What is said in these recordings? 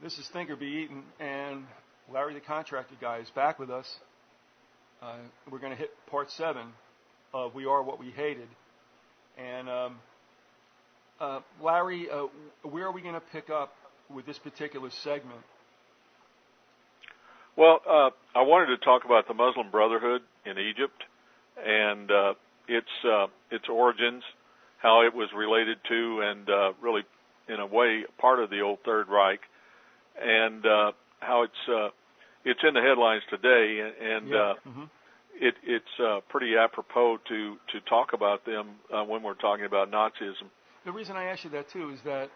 This is Thinker Be Eaten, and Larry the Contractor guy is back with us. We're going to hit part 7 of We Are What We Hated. And Larry, where are we going to pick up with this particular segment? Well, I wanted to talk about the Muslim Brotherhood in Egypt and its origins, how it was related to and really, in a way, part of the old Third Reich, and how it's in the headlines today, and it's pretty apropos to talk about them when we're talking about Nazism. The reason I asked you that too is that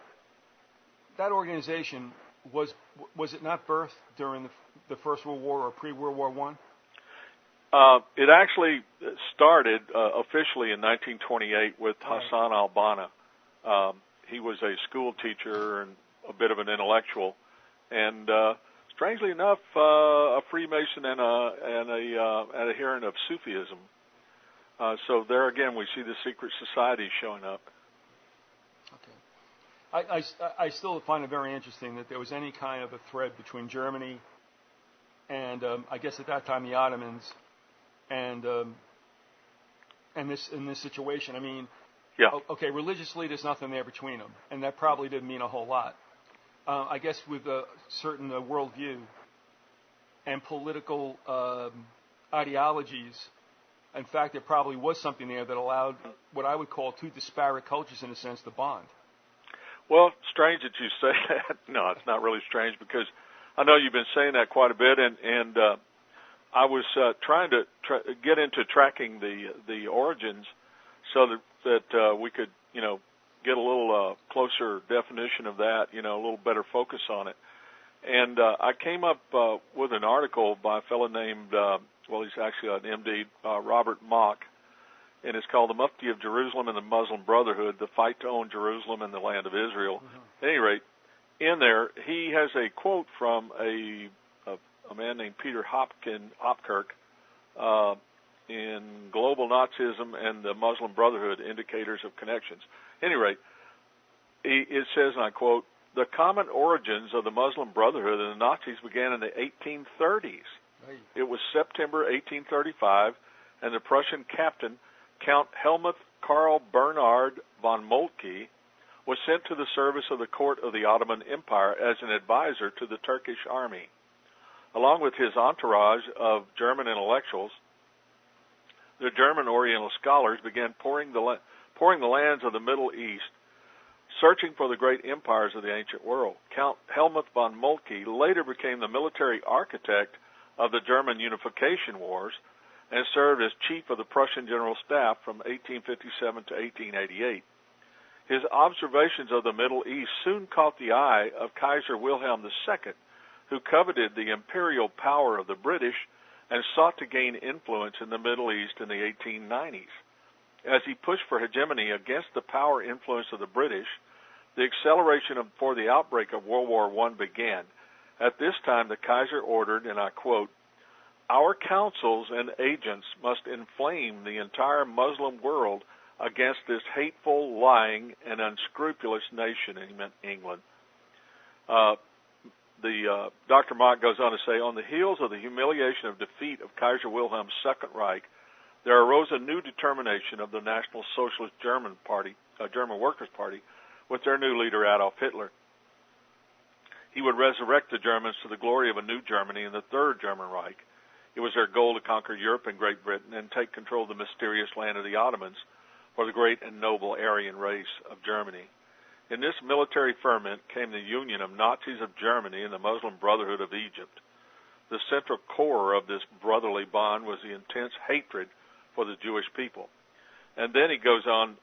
organization was it not birthed during the First World War or pre-World War I? It actually started officially in 1928 with Hassan al-Banna. He was a school teacher and a bit of an intellectual, and strangely enough, a Freemason and an adherent of Sufism. So there again, we see the secret society showing up. Okay. I still find it very interesting that there was any kind of a thread between Germany and I guess at that time the Ottomans and this situation. I mean, okay, religiously there's nothing there between them, and that probably didn't mean a whole lot. I guess with a certain worldview and political ideologies, in fact, there probably was something there that allowed what I would call two disparate cultures, in a sense, to bond. Well, strange that you say that. No, it's not really strange, because I know you've been saying that quite a bit, and I was trying to get into tracking the origins so that we could, get a little closer definition of that, a little better focus on it. And I came up with an article by a fellow named, he's actually an MD, Robert Mock, and it's called The Mufti of Jerusalem and the Muslim Brotherhood, the Fight to Own Jerusalem and the Land of Israel. Mm-hmm. At any rate, in there, he has a quote from a man named Peter Hopkirk in Global Nazism and the Muslim Brotherhood, Indicators of Connections. At any rate, it says, and I quote, "The common origins of the Muslim Brotherhood and the Nazis began in the 1830s. Right. It was September 1835, and the Prussian captain, Count Helmuth Karl Bernhard von Moltke, was sent to the service of the court of the Ottoman Empire as an advisor to the Turkish army. Along with his entourage of German intellectuals, the German Oriental scholars began pouring the lands of the Middle East, searching for the great empires of the ancient world. Count Helmuth von Moltke later became the military architect of the German unification wars and served as chief of the Prussian General Staff from 1857 to 1888. His observations of the Middle East soon caught the eye of Kaiser Wilhelm II, who coveted the imperial power of the British and sought to gain influence in the Middle East in the 1890s. As he pushed for hegemony against the power influence of the British, the acceleration for the outbreak of World War I began. At this time, the Kaiser ordered, and I quote, "Our councils and agents must inflame the entire Muslim world against this hateful, lying, and unscrupulous nation," in England. Dr. Mock goes on to say, on the heels of the humiliation of defeat of Kaiser Wilhelm's Second Reich, there arose a new determination of the National Socialist German Workers' Party, with their new leader Adolf Hitler. He would resurrect the Germans to the glory of a new Germany in the Third German Reich. It was their goal to conquer Europe and Great Britain and take control of the mysterious land of the Ottomans for the great and noble Aryan race of Germany. In this military ferment came the union of Nazis of Germany and the Muslim Brotherhood of Egypt. The central core of this brotherly bond was the intense hatred for the Jewish people. And then he goes on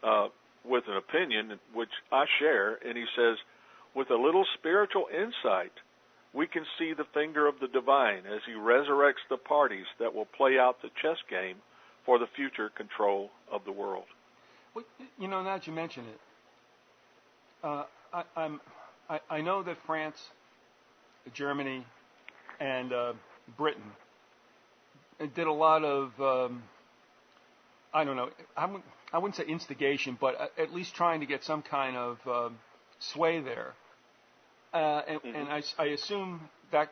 with an opinion, which I share, and he says, with a little spiritual insight, we can see the finger of the divine as he resurrects the parties that will play out the chess game for the future control of the world. Well, now that you mention it, I know that France, Germany, and Britain did a lot of, I don't know, I wouldn't say instigation, but at least trying to get some kind of sway there. And I assume that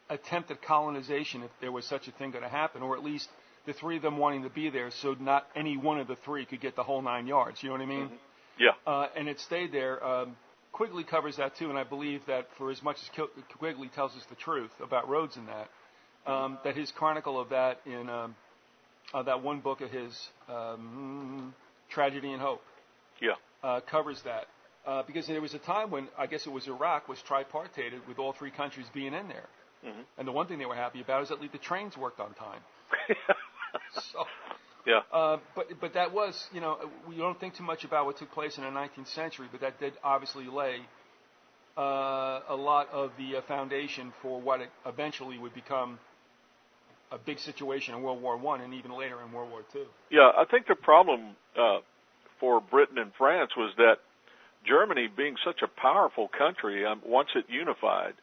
attempt at colonization, if there was such a thing going to happen, or at least the three of them wanting to be there, so not any one of the three could get the whole 9 yards. You know what I mean? Yeah. And it stayed there. Quigley covers that too, and I believe that for as much as Quigley tells us the truth about Rhodes and that, that his chronicle of that in that one book of his, Tragedy and Hope, covers that. Because there was a time when, I guess it was Iraq, was tripartite with all three countries being in there. Mm-hmm. And the one thing they were happy about is that at least the trains worked on time. So, but that was, we don't think too much about what took place in the 19th century, but that did obviously lay a lot of the foundation for what it eventually would become a big situation in World War I and even later in World War II. Yeah, I think the problem for Britain and France was that Germany, being such a powerful country, once it unified,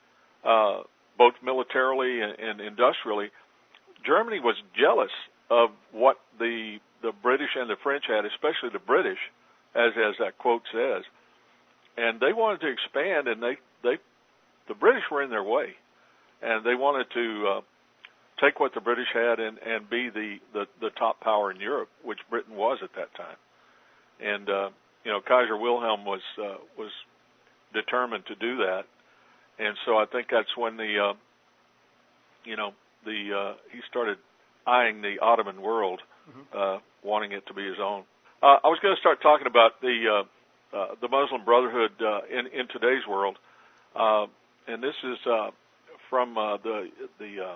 both militarily and industrially, Germany was jealous of what the British and the French had, especially the British, as that quote says, and they wanted to expand, and the British were in their way, and they wanted to take what the British had and be the top power in Europe, which Britain was at that time, and Kaiser Wilhelm was determined to do that, and so I think that's when he started eyeing the Ottoman world, wanting it to be his own. I was going to start talking about the Muslim Brotherhood in today's world, and this is from the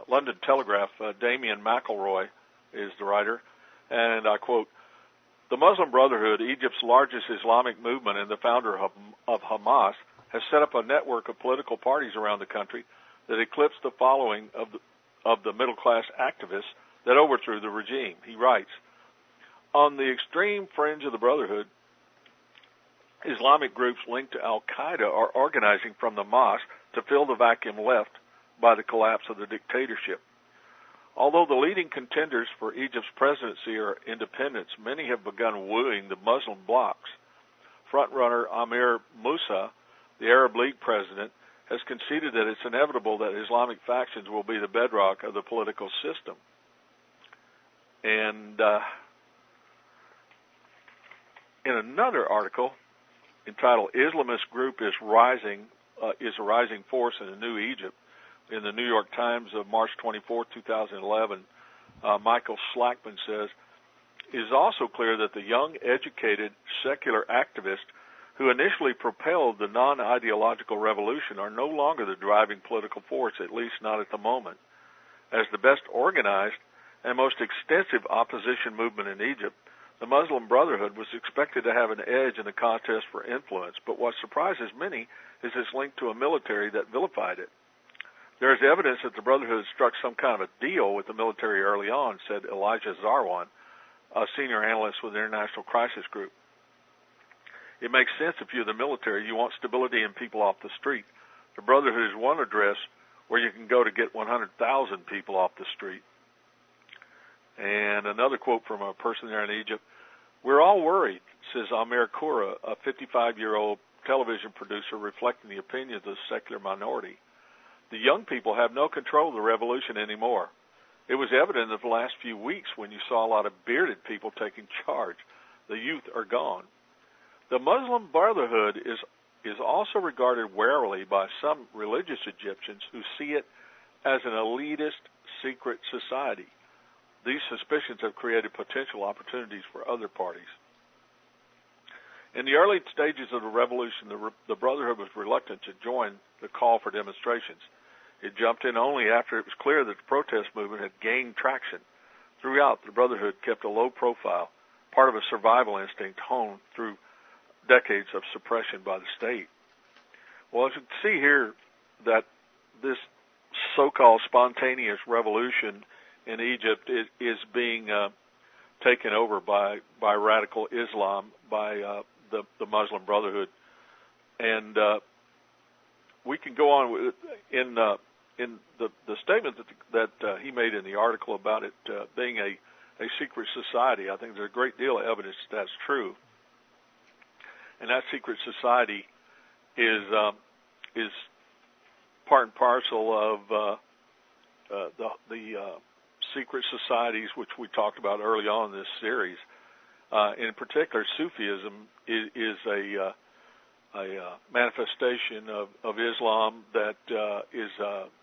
London Telegraph. Damien McElroy is the writer, and I quote, "The Muslim Brotherhood, Egypt's largest Islamic movement and the founder of Hamas, has set up a network of political parties around the country that eclipse the following of the middle-class activists that overthrew the regime." He writes, "On the extreme fringe of the Brotherhood, Islamic groups linked to Al-Qaeda are organizing from the mosque to fill the vacuum left by the collapse of the dictatorship. Although the leading contenders for Egypt's presidency are independents, many have begun wooing the Muslim blocs. Frontrunner Amir Musa, the Arab League president, has conceded that it's inevitable that Islamic factions will be the bedrock of the political system." And in another article entitled "Islamist Group is a Rising Force in the New Egypt," in the New York Times of March 24, 2011, Michael Slackman says, "It is also clear that the young, educated, secular activists who initially propelled the non-ideological revolution are no longer the driving political force, at least not at the moment. As the best organized and most extensive opposition movement in Egypt, the Muslim Brotherhood was expected to have an edge in the contest for influence, but what surprises many is its link to a military that vilified it. There is evidence that the Brotherhood struck some kind of a deal with the military early on," said Elijah Zarwan, a senior analyst with the International Crisis Group. "It makes sense if you're the military. You want stability and people off the street. The Brotherhood is one address where you can go to get 100,000 people off the street." And another quote from a person there in Egypt, "We're all worried," says Amir Koura, a 55-year-old television producer reflecting the opinions of the secular minority. "The young people have no control of the revolution anymore. It was evident in the last few weeks when you saw a lot of bearded people taking charge. The youth are gone." The Muslim Brotherhood is also regarded warily by some religious Egyptians who see it as an elitist secret society. These suspicions have created potential opportunities for other parties. In the early stages of the revolution, the Brotherhood was reluctant to join the call for demonstrations. It jumped in only after it was clear that the protest movement had gained traction. Throughout, the Brotherhood kept a low profile, part of a survival instinct honed through decades of suppression by the state. Well, as you can see here, that this so-called spontaneous revolution in Egypt is being taken over by radical Islam, by the Muslim Brotherhood, and we can go on with in the statement that he made in the article about it being a secret society. I think there's a great deal of evidence that's true, and that secret society is is part and parcel of the secret societies, which we talked about early on in this series. In particular, Sufism is a manifestation of Islam that is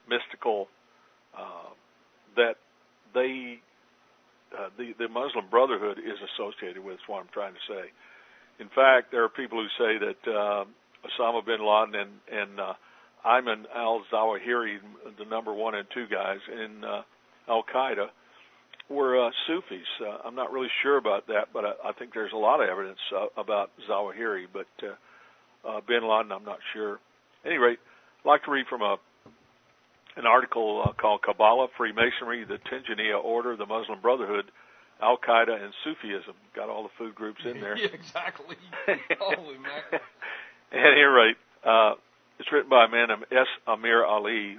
mystical, that the Muslim Brotherhood is associated with, is what I'm trying to say. In fact, there are people who say that Osama bin Laden and Ayman al-Zawahiri, the number 1 and 2 guys in Al-Qaeda, were Sufis. I'm not really sure about that, but I think there's a lot of evidence about Zawahiri, but bin Laden, I'm not sure. At any rate, I'd like to read from an article called Kabbalah, Freemasonry, the Tijaniya Order, the Muslim Brotherhood, Al-Qaeda, and Sufism. Got all the food groups in there. Yeah, exactly. Holy mackerel. At any rate, it's written by a man named S. Amir Ali.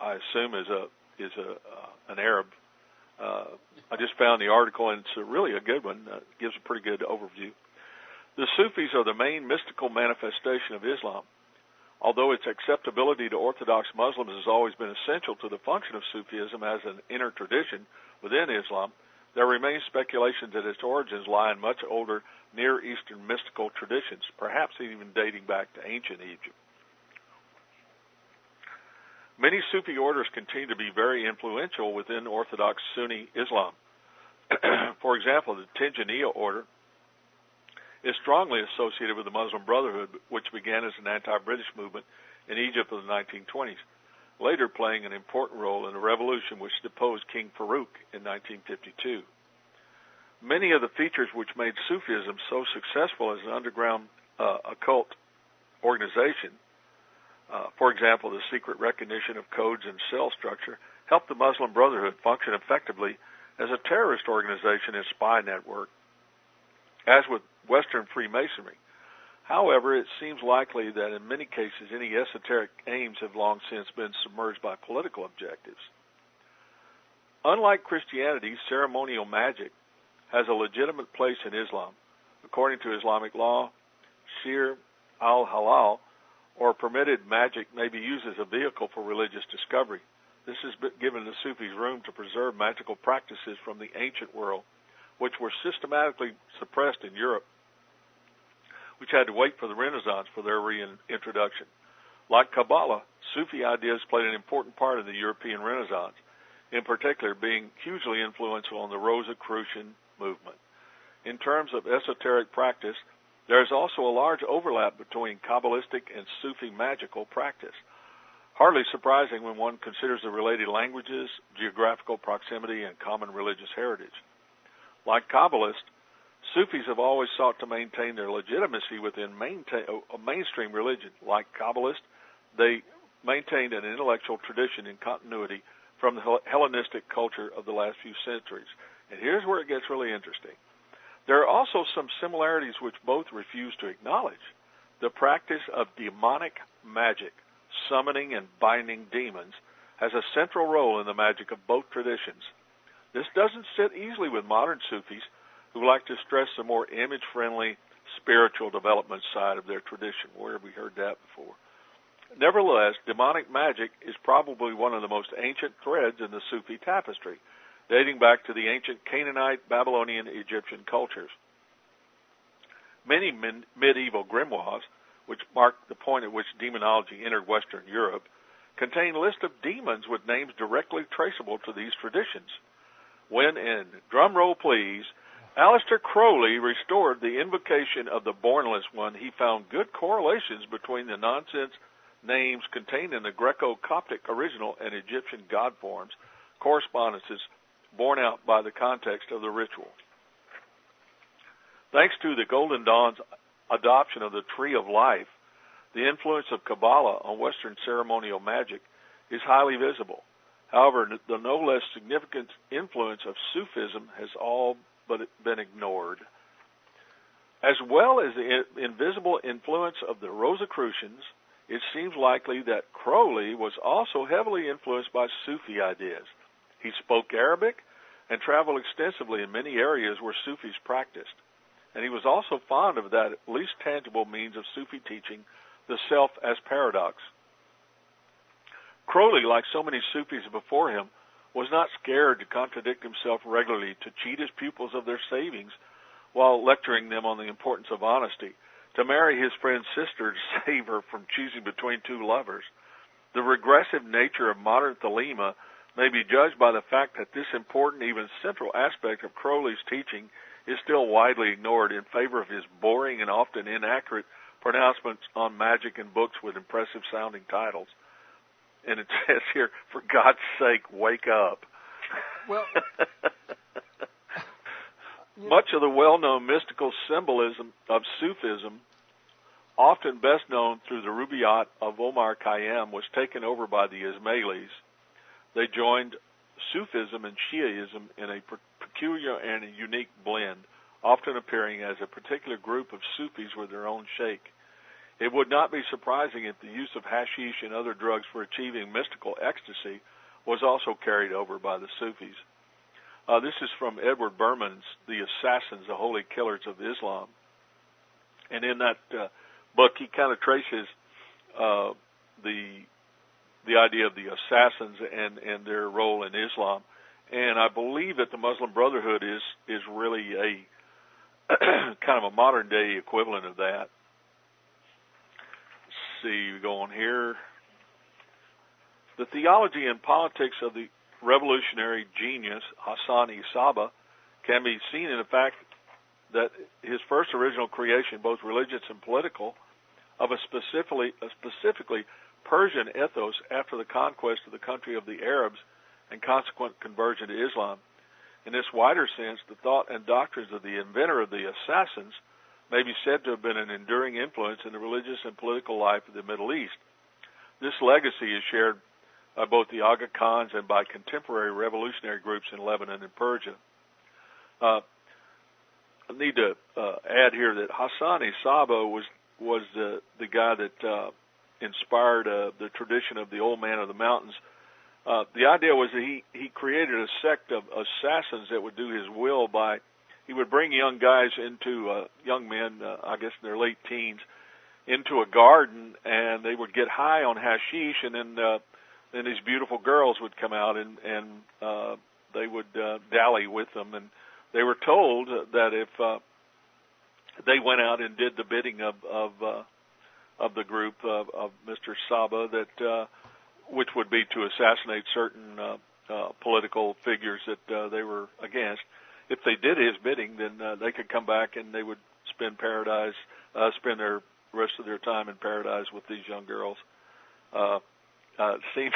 I assume is an Arab. I just found the article, and it's really a good one. It gives a pretty good overview. The Sufis are the main mystical manifestation of Islam. Although its acceptability to Orthodox Muslims has always been essential to the function of Sufism as an inner tradition within Islam, there remains speculation that its origins lie in much older Near Eastern mystical traditions, perhaps even dating back to ancient Egypt. Many Sufi orders continue to be very influential within Orthodox Sunni Islam. For example, the Tijaniya order is strongly associated with the Muslim Brotherhood, which began as an anti-British movement in Egypt in the 1920s, later playing an important role in the revolution which deposed King Farouk in 1952. Many of the features which made Sufism so successful as an underground occult organization, for example, the secret recognition of codes and cell structure, helped the Muslim Brotherhood function effectively as a terrorist organization and spy network, as with Western Freemasonry. However, it seems likely that in many cases any esoteric aims have long since been submerged by political objectives. Unlike Christianity, ceremonial magic has a legitimate place in Islam. According to Islamic law, shir al-halal, or permitted magic, may be used as a vehicle for religious discovery. This has given the Sufis room to preserve magical practices from the ancient world, which were systematically suppressed in Europe, which had to wait for the Renaissance for their reintroduction. Like Kabbalah, Sufi ideas played an important part in the European Renaissance, in particular being hugely influential on the Rosicrucian movement. In terms of esoteric practice, there is also a large overlap between Kabbalistic and Sufi magical practice, hardly surprising when one considers the related languages, geographical proximity, and common religious heritage. Like Kabbalists, Sufis have always sought to maintain their legitimacy within a mainstream religion. Like Kabbalists, they maintained an intellectual tradition in continuity from the Hellenistic culture of the last few centuries. And here's where it gets really interesting. There are also some similarities which both refuse to acknowledge. The practice of demonic magic, summoning and binding demons, has a central role in the magic of both traditions. This doesn't sit easily with modern Sufis, who like to stress the more image-friendly spiritual development side of their tradition. Where have we heard that before? Nevertheless, demonic magic is probably one of the most ancient threads in the Sufi tapestry, dating back to the ancient Canaanite, Babylonian, Egyptian cultures. Many medieval grimoires, which mark the point at which demonology entered Western Europe, contain lists of demons with names directly traceable to these traditions. When, in drum roll please, Aleister Crowley restored the invocation of the Bornless One, he found good correlations between the nonsense names contained in the Greco-Coptic original and Egyptian god forms, correspondences borne out by the context of the ritual. Thanks to the Golden Dawn's adoption of the Tree of Life, the influence of Kabbalah on Western ceremonial magic is highly visible. However, the no less significant influence of Sufism has all but been ignored. As well as the invisible influence of the Rosicrucians, it seems likely that Crowley was also heavily influenced by Sufi ideas. He spoke Arabic and traveled extensively in many areas where Sufis practiced. And he was also fond of that least tangible means of Sufi teaching, the self as paradox. Crowley, like so many Sufis before him, was not scared to contradict himself regularly, to cheat his pupils of their savings while lecturing them on the importance of honesty, to marry his friend's sister to save her from choosing between two lovers. The regressive nature of modern thelema may be judged by the fact that this important, even central aspect of Crowley's teaching is still widely ignored in favor of his boring and often inaccurate pronouncements on magic and books with impressive-sounding titles. And it says here, for God's sake, wake up. Well, much of the well-known mystical symbolism of Sufism, often best known through the Rubaiyat of Omar Khayyam, was taken over by the Ismailis. They joined Sufism and Shiaism in a peculiar and a unique blend, often appearing as a particular group of Sufis with their own sheikh. It would not be surprising if the use of hashish and other drugs for achieving mystical ecstasy was also carried over by the Sufis. This is from Edward Berman's The Assassins, the Holy Killers of Islam. And in that book, he kind of traces the idea of the assassins and their role in Islam. And I believe that the Muslim Brotherhood is really a kind of a modern-day equivalent of that. See, we go on here. The theology and politics of the revolutionary genius Hassan Isaba can be seen in the fact that his first original creation, both religious and political, of a specifically Persian ethos after the conquest of the country of the Arabs and consequent conversion to Islam. In this wider sense, the thought and doctrines of the inventor of the assassins may be said to have been an enduring influence in the religious and political life of the Middle East. This legacy is shared by both the Aga Khans and by contemporary revolutionary groups in Lebanon and Persia. I need to add here that Hassan Isaba was the guy that inspired the tradition of the old man of the mountains. The idea was that he created a sect of assassins that would do his will by, he would bring young guys into, young men, I guess in their late teens, into a garden, and they would get high on hashish, and then these beautiful girls would come out, and they would dally with them. And they were told that if they went out and did the bidding of the group of Mr. Saba, that which would be to assassinate certain political figures that they were against. If they did his bidding, then they could come back and they would spend their rest of their time in paradise with these young girls. Seems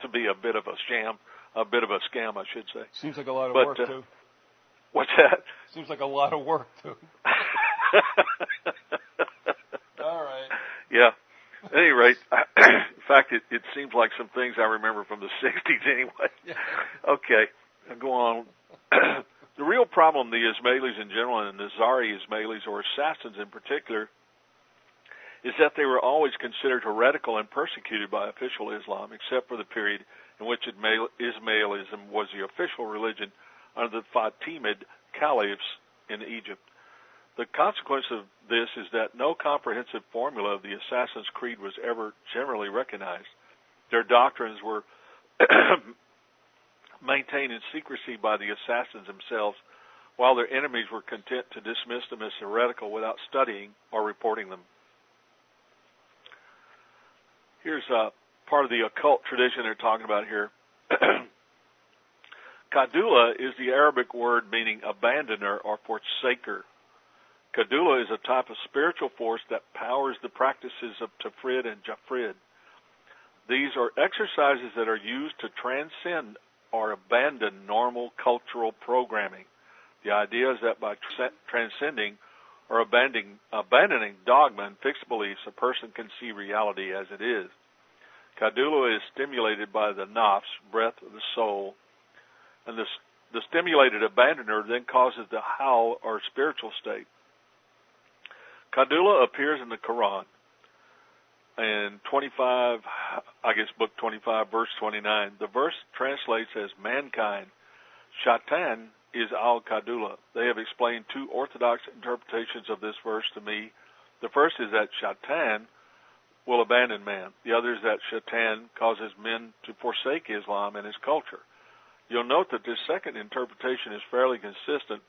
to be a bit of a scam, a bit of a scam, I should say. Seems like a lot of work too. What's that? Seems like a lot of work too. All right. Yeah. At any rate, in fact, it seems like some things I remember from the 60s anyway. Yeah. Okay, I'll go on. The real problem, the Ismailis in general and the Zari Ismailis, or assassins in particular, is that they were always considered heretical and persecuted by official Islam, except for the period in which Ismailism was the official religion under the Fatimid caliphs in Egypt. The consequence of this is that no comprehensive formula of the Assassin's Creed was ever generally recognized. Their doctrines were maintained in secrecy by the assassins themselves, while their enemies were content to dismiss them as heretical without studying or reporting them. Here's part of the occult tradition they're talking about here. Kadula is the Arabic word meaning abandoner or forsaker. Kadula is a type of spiritual force that powers the practices of Tafrid and Jafrid. These are exercises that are used to transcend or abandon normal cultural programming. The idea is that by transcending or abandoning dogma and fixed beliefs, a person can see reality as it is. Kadula is stimulated by the nafs, breath of the soul, and the stimulated abandoner then causes the hal, or spiritual state. Kadula appears in the Quran in book 25, verse 29. The verse translates as mankind. Shaitan is al-Kadula. They have explained two orthodox interpretations of this verse to me. The first is that Shaitan will abandon man. The other is that Shaitan causes men to forsake Islam and its culture. You'll note that this second interpretation is fairly consistent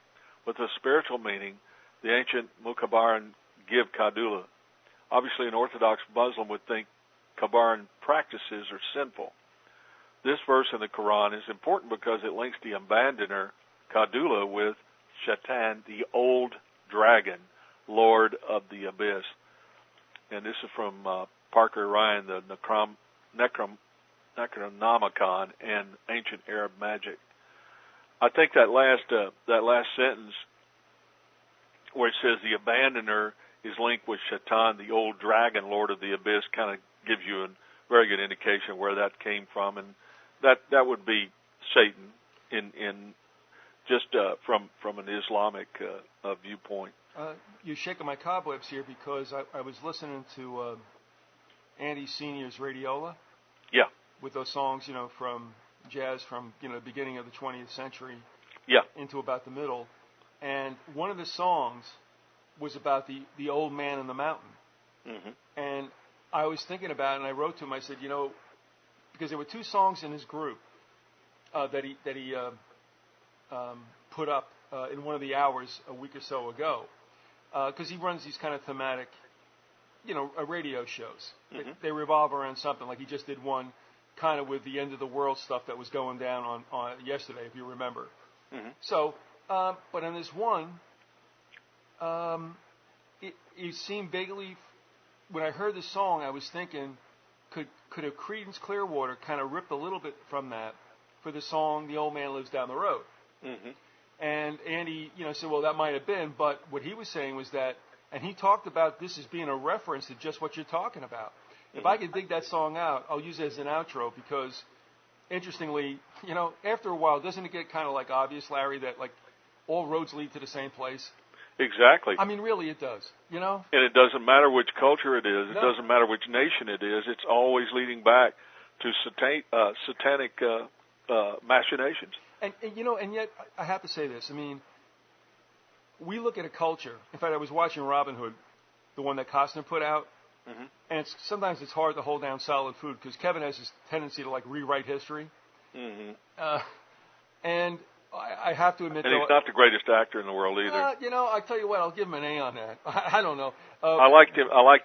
with the spiritual meaning the ancient Mukabaran give Kadula. Obviously, an Orthodox Muslim would think Kabaran practices are sinful. This verse in the Quran is important because it links the abandoner, Kadula, with Shaitan, the old dragon, Lord of the Abyss. And this is from Parker Ryan, the Necronomicon and Ancient Arab Magic. I think that last sentence where it says the abandoner is linked with Shaitan, the old dragon, Lord of the Abyss, kind of gives you a very good indication where that came from, and that would be Satan in just from an Islamic viewpoint. You're shaking my cobwebs here because I was listening to Andy Senior's Radiola. Yeah. With those songs, from jazz from the beginning of the 20th century. Yeah. Into about the middle, and one of the songs was about the old man in the mountain. Mm-hmm. And I was thinking about it, and I wrote to him. I said, because there were two songs in his group that he put up in one of the hours a week or so ago, because he runs these kind of thematic, radio shows. Mm-hmm. They revolve around something. Like he just did one kind of with the end of the world stuff that was going down on yesterday, if you remember. Mm-hmm. So, but on this one, it seemed vaguely. When I heard the song, I was thinking, could a Creedence Clearwater kind of ripped a little bit from that for the song "The Old Man Lives Down the Road"? Mm-hmm. And Andy, said, well, that might have been, but what he was saying was that, and he talked about this as being a reference to just what you're talking about. Mm-hmm. If I could dig that song out, I'll use it as an outro because, interestingly, after a while, doesn't it get kind of like obvious, Larry, that like all roads lead to the same place? Exactly. I mean, really, it does, And it doesn't matter which culture it is. It doesn't matter which nation it is. It's always leading back to satanic machinations. And yet, I have to say this. I mean, we look at a culture. In fact, I was watching Robin Hood, the one that Costner put out. Mm-hmm. And sometimes it's hard to hold down solid food because Kevin has this tendency to, like, rewrite history. Mm-hmm. And I have to admit, and he's not the greatest actor in the world either. I tell you what, I'll give him an A on that. I don't know. I liked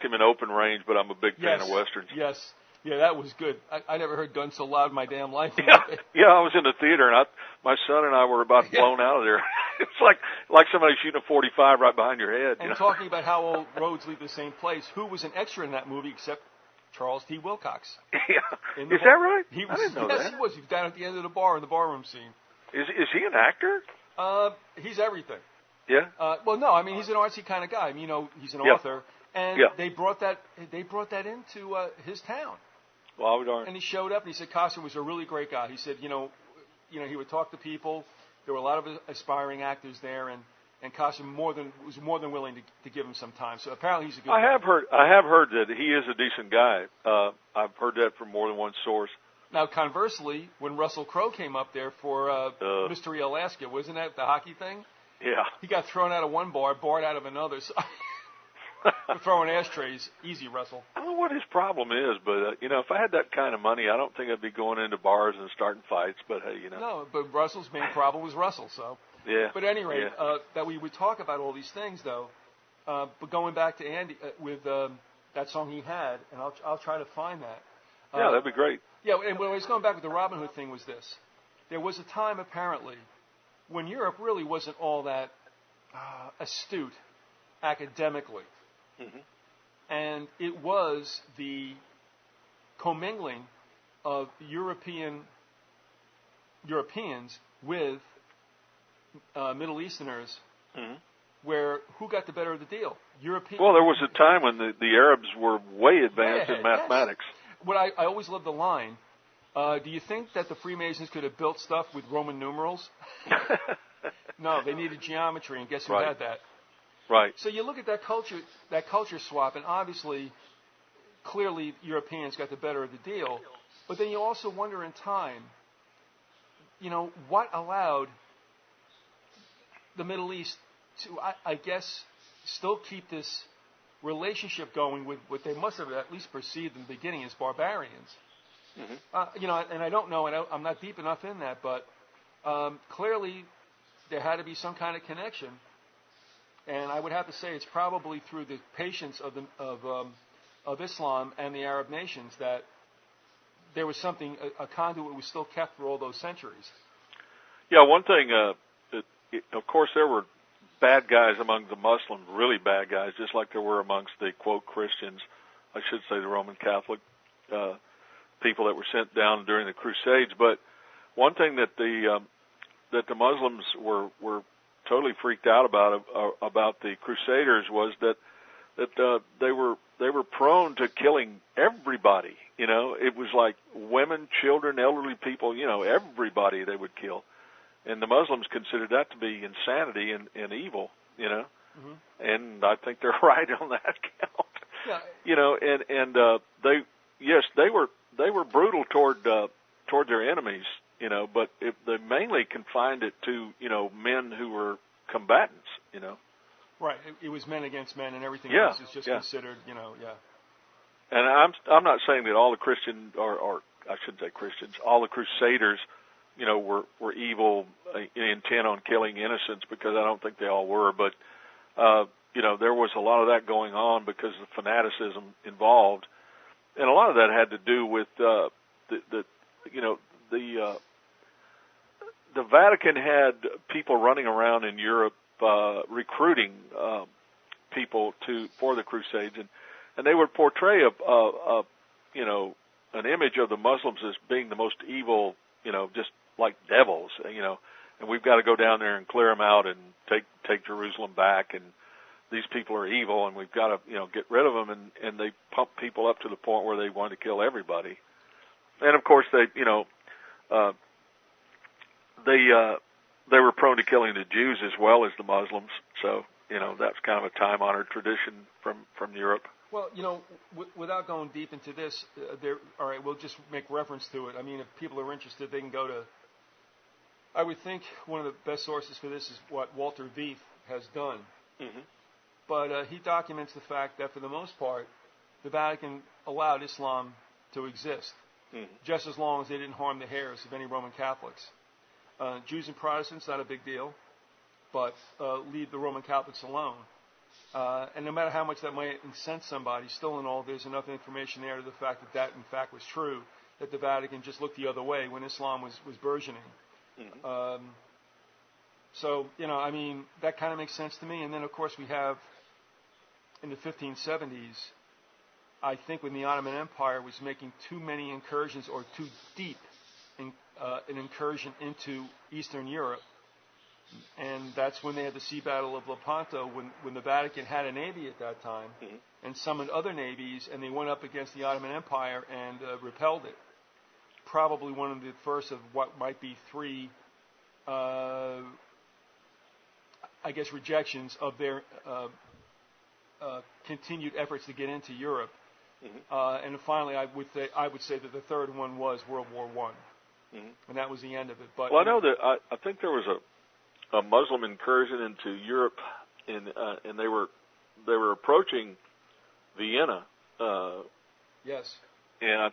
him in Open Range, but I'm a big fan of westerns. Yes, yeah, that was good. I never heard guns so loud in my damn life. Yeah, I was in the theater, and my son and I were about blown out of there. It's like somebody shooting a .45 right behind your head. And talking about how all roads lead to the same place, who was an extra in that movie except Charles T. Wilcox? Yeah, is that right? He was. I didn't know yes, that. He was. He was down at the end of the bar in the barroom scene. Is he an actor? He's everything. Yeah. Well, no, I mean he's an artsy kind of guy. I mean, he's an author, and they brought that into his town. Well, darn. And he showed up, and he said Costner was a really great guy. He said, he would talk to people. There were a lot of aspiring actors there, and Costner was more than willing to give him some time. So apparently he's a good guy. I have heard that he is a decent guy. I've heard that from more than one source. Now, conversely, when Russell Crowe came up there for Mystery Alaska, wasn't that the hockey thing? Yeah. He got thrown out of one bar, barred out of another. So throwing ashtrays, easy, Russell. I don't know what his problem is, but if I had that kind of money, I don't think I'd be going into bars and starting fights. But hey, No, but Russell's main problem was Russell. So. Yeah. But at any rate, that we would talk about all these things, though. But going back to Andy with that song he had, and I'll try to find that. Yeah, that'd be great. Yeah, and when I was going back with the Robin Hood thing was this. There was a time, apparently, when Europe really wasn't all that astute academically. Mm-hmm. And it was the commingling of Europeans with Middle Easterners, mm-hmm. where who got the better of the deal? Europeans. Well, there was a time when the Arabs were way advanced in mathematics. Yes. What I always loved the line, do you think that the Freemasons could have built stuff with Roman numerals? No, they needed geometry, and guess who had that? Right. So you look at that culture swap, and obviously, clearly, Europeans got the better of the deal. But then you also wonder in time, what allowed the Middle East to, I guess, still keep this relationship going with what they must have at least perceived in the beginning as barbarians. Mm-hmm. And I don't know, and I'm not deep enough in that, but clearly there had to be some kind of connection. And I would have to say it's probably through the patience of Islam and the Arab nations that there was something, a conduit was still kept for all those centuries. Yeah, one thing, of course, there were bad guys among the Muslims, really bad guys, just like there were amongst the, quote, Christians, I should say the Roman Catholic people that were sent down during the Crusades. But one thing that the Muslims were totally freaked out about the Crusaders was that they were prone to killing everybody. You know, it was like women, children, elderly people. You know, everybody they would kill, and the Muslims considered that to be insanity and evil. You know, mm-hmm. And I think they're right on that count. Yeah. You know, and they were brutal toward their enemies. You know, but they mainly confined it to, you know, men who were combatants, you know. Right. It was men against men, and everything else is just considered, you know, And I'm not saying that all the Christian, or I shouldn't say Christians, all the Crusaders, you know, were evil, intent on killing innocents, because I don't think they all were. But, you know, there was a lot of that going on because of the fanaticism involved. And a lot of that had to do with the Vatican had people running around in Europe recruiting people for the Crusades, and they would portray an image of the Muslims as being the most evil, you know, just like devils, you know, and we've got to go down there and clear them out and take Jerusalem back, and these people are evil, and we've got to, you know, get rid of them, and they pump people up to the point where they wanted to kill everybody, and of course they, you know. They were prone to killing the Jews as well as the Muslims, so you know that's kind of a time-honored tradition from Europe. Well, you know, without going deep into this, all right, we'll just make reference to it. I mean, if people are interested, they can go to. I would think one of the best sources for this is what Walter Vyzygoth has done, mm-hmm. But he documents the fact that for the most part, the Vatican allowed Islam to exist, mm-hmm. just as long as they didn't harm the hairs of any Roman Catholics. Jews and Protestants, not a big deal, but leave the Roman Catholics alone. And no matter how much that might incense somebody, still in all, there's enough information there to the fact that in fact was true, that the Vatican just looked the other way when Islam was burgeoning. Mm-hmm. So, you know, I mean, that kind of makes sense to me. And then, of course, we have, in the 1570s, I think when the Ottoman Empire was making too many incursions or too deep an incursion into Eastern Europe, and that's when they had the Sea Battle of Lepanto, when the Vatican had a navy at that time, mm-hmm. and summoned other navies, and they went up against the Ottoman Empire and repelled it. Probably one of the first of what might be three, I guess, rejections of their continued efforts to get into Europe. Mm-hmm. And finally, I would say that the third one was World War I. Mm-hmm. And that was the end of it. But well, I know that I think there was a Muslim incursion into Europe, and they were approaching Vienna. Yes. And I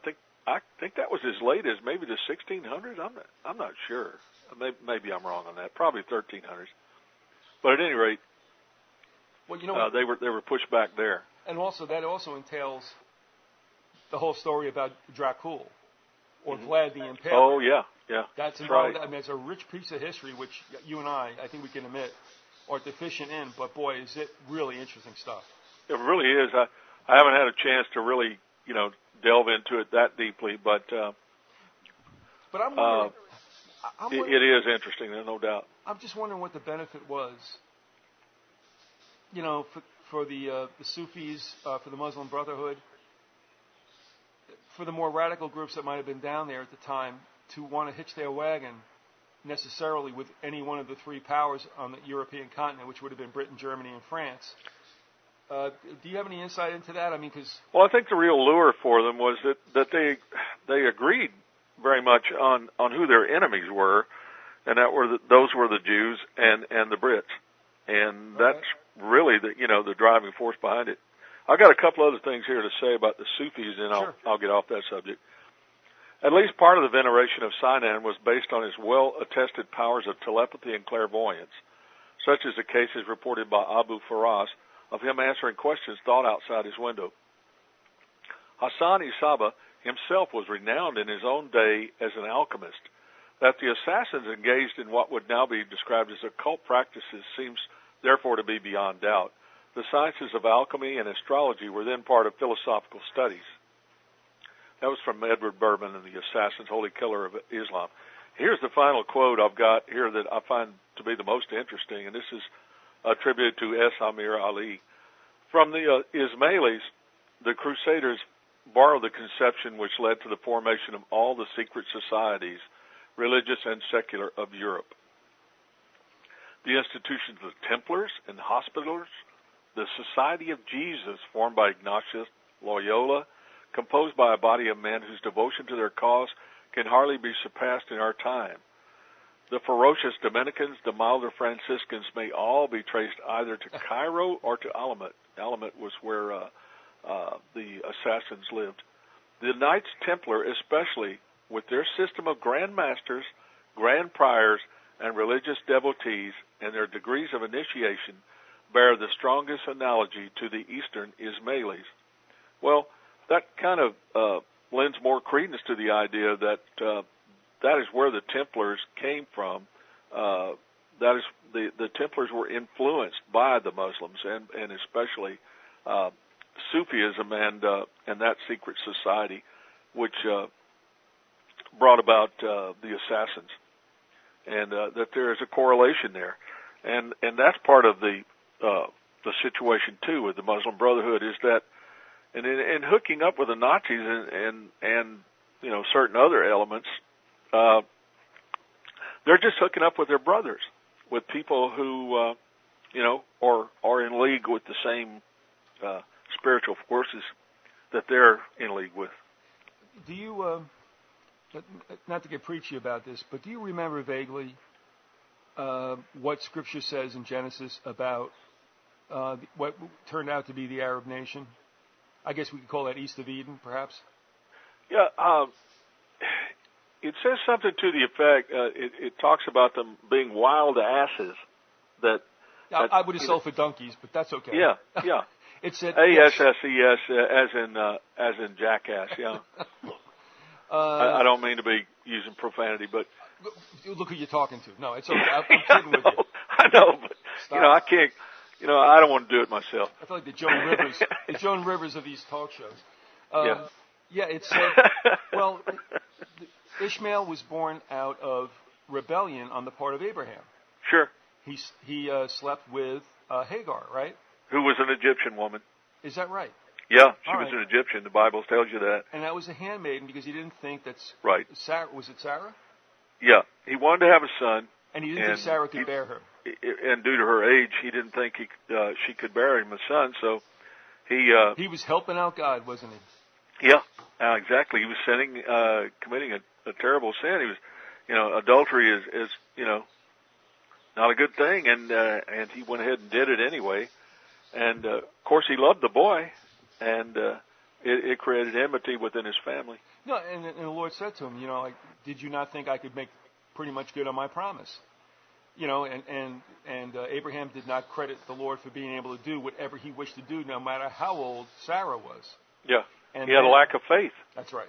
think that was as late as maybe the 1600s. I'm not sure. Maybe I'm wrong on that. Probably 1300s. But at any rate, well, you know, they were pushed back there. And also that also entails the whole story about Dracul. Or mm-hmm. Vlad the Impaler. Oh, yeah. That's involved. Right. I mean, it's a rich piece of history, which you and I think we can admit, are deficient in. But boy, is it really interesting stuff. It really is. I haven't had a chance to really, you know, delve into it that deeply, but I'm wondering, it is interesting. There's no doubt. I'm just wondering what the benefit was. You know, for the Sufis, for the Muslim Brotherhood. For the more radical groups that might have been down there at the time to want to hitch their wagon necessarily with any one of the three powers on the European continent, which would have been Britain, Germany, and France. Do you have any insight into that? I mean, well, I think the real lure for them was that they agreed very much on who their enemies were, and those were the Jews and the Brits, and that's really the driving force behind it. I've got a couple other things here to say about the Sufis, and Sure. I'll get off that subject. At least part of the veneration of Sinan was based on his well-attested powers of telepathy and clairvoyance, such as the cases reported by Abu Faras of him answering questions thought outside his window. Hassan-i-Saba himself was renowned in his own day as an alchemist. That the assassins engaged in what would now be described as occult practices seems therefore to be beyond doubt. The sciences of alchemy and astrology were then part of philosophical studies. That was from Edward Bourbon and the Assassin's Holy Killer of Islam. Here's the final quote I've got here that I find to be the most interesting, and this is attributed to S. Amir Ali. From the Ismailis, the Crusaders borrowed the conception which led to the formation of all the secret societies, religious and secular, of Europe. The institutions of the Templars and Hospitallers, the Society of Jesus, formed by Ignatius Loyola, composed by a body of men whose devotion to their cause can hardly be surpassed in our time. The ferocious Dominicans, the milder Franciscans may all be traced either to Cairo or to Alamet. Alamet was where the assassins lived. The Knights Templar especially, with their system of grand masters, grand priors, and religious devotees, and their degrees of initiation, bear the strongest analogy to the Eastern Ismailis. Well, that kind of lends more credence to the idea that that is where the Templars came from. That is, the Templars were influenced by the Muslims, and especially Sufism and that secret society, which brought about the assassins, and that there is a correlation there, and that's part of the situation too with the Muslim Brotherhood, is that, and in hooking up with the Nazis and you know, certain other elements, they're just hooking up with their brothers, with people who you know, are in league with the same spiritual forces that they're in league with. Do you, not to get preachy about this, but do you remember vaguely what Scripture says in Genesis about what turned out to be the Arab nation? I guess we could call that East of Eden, perhaps? Yeah, it says something to the effect, it talks about them being wild asses. I would have sold for donkeys, but that's okay. Yeah, yeah. It said ASSES, as in jackass, yeah. I don't mean to be using profanity, but... Look who you're talking to. No, it's okay. I'm kidding with you. I know, but, Stop. You know, I can't... You know, I don't want to do it myself. I feel like the Joan Rivers of these talk shows. Yeah, it said, well, Ishmael was born out of rebellion on the part of Abraham. Sure. He slept with Hagar, right? Who was an Egyptian woman. Is that right? Yeah, she was an Egyptian. The Bible tells you that. And that was a handmaiden because he didn't think that's... Right. Sarah, was it Sarah? Yeah. He wanted to have a son. And he didn't think Sarah could bear her. And due to her age, he didn't think she could bear him a son, so he was helping out God, wasn't he? Yeah, exactly. He was committing a terrible sin. He was, you know, adultery is you know, not a good thing, and he went ahead and did it anyway. And of course, he loved the boy, and it created enmity within his family. No, and the Lord said to him, you know, like, did you not think I could make pretty much good on my promise? You know, and Abraham did not credit the Lord for being able to do whatever he wished to do, no matter how old Sarah was. Yeah, and he had a lack of faith. That's right.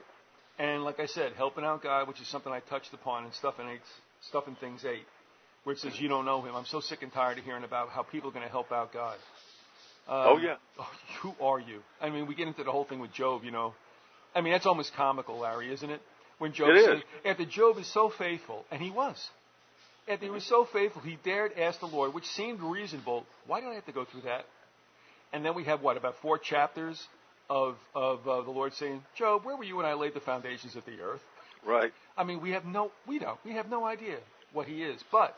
And like I said, helping out God, which is something I touched upon in Stuff and Things 8, where it says you don't know him. I'm so sick and tired of hearing about how people are going to help out God. Who are you? I mean, we get into the whole thing with Job, you know. I mean, that's almost comical, Larry, isn't it? When Job says, after Job is so faithful, and he was. After he was so faithful, he dared ask the Lord, which seemed reasonable, why do I have to go through that? And then we have, about 4 chapters of the Lord saying, Job, where were you when I laid the foundations of the earth? Right. I mean, we have no idea what he is. But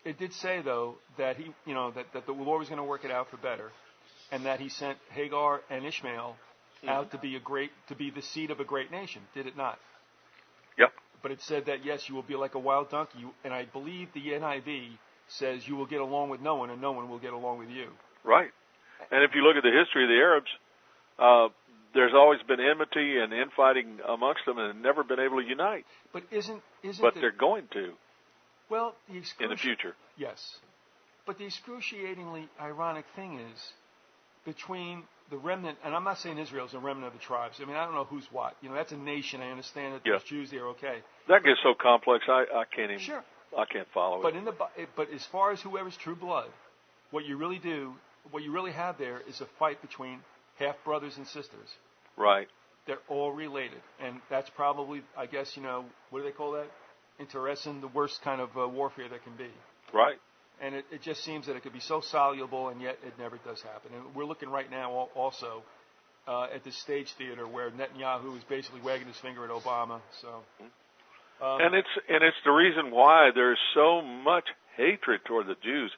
it did say, though, that he, you know, that the Lord was going to work it out for better, and that he sent Hagar and Ishmael out to be the seed of a great nation. Did it not? Yep. But it said that, yes, you will be like a wild donkey. And I believe the NIV says you will get along with no one, and no one will get along with you. Right. And if you look at the history of the Arabs, there's always been enmity and infighting amongst them, and never been able to unite. But isn't But they're going to. Well, in the future. Yes. But the excruciatingly ironic thing is, between the remnant, and I'm not saying Israel's a remnant of the tribes. I mean, I don't know who's what. That's a nation. I understand that there's Jews there, okay. That gets so complex, I can't even. Sure. I can't follow it. But as far as whoever's true blood, what you really have there is a fight between half brothers and sisters. Right. They're all related, and that's probably, I guess, what do they call that? Interesting, the worst kind of warfare that can be. Right. And it just seems that it could be so soluble, and yet it never does happen. And we're looking right now also at the stage theater where Netanyahu is basically wagging his finger at Obama. So, and it's the reason why there's so much hatred toward the Jews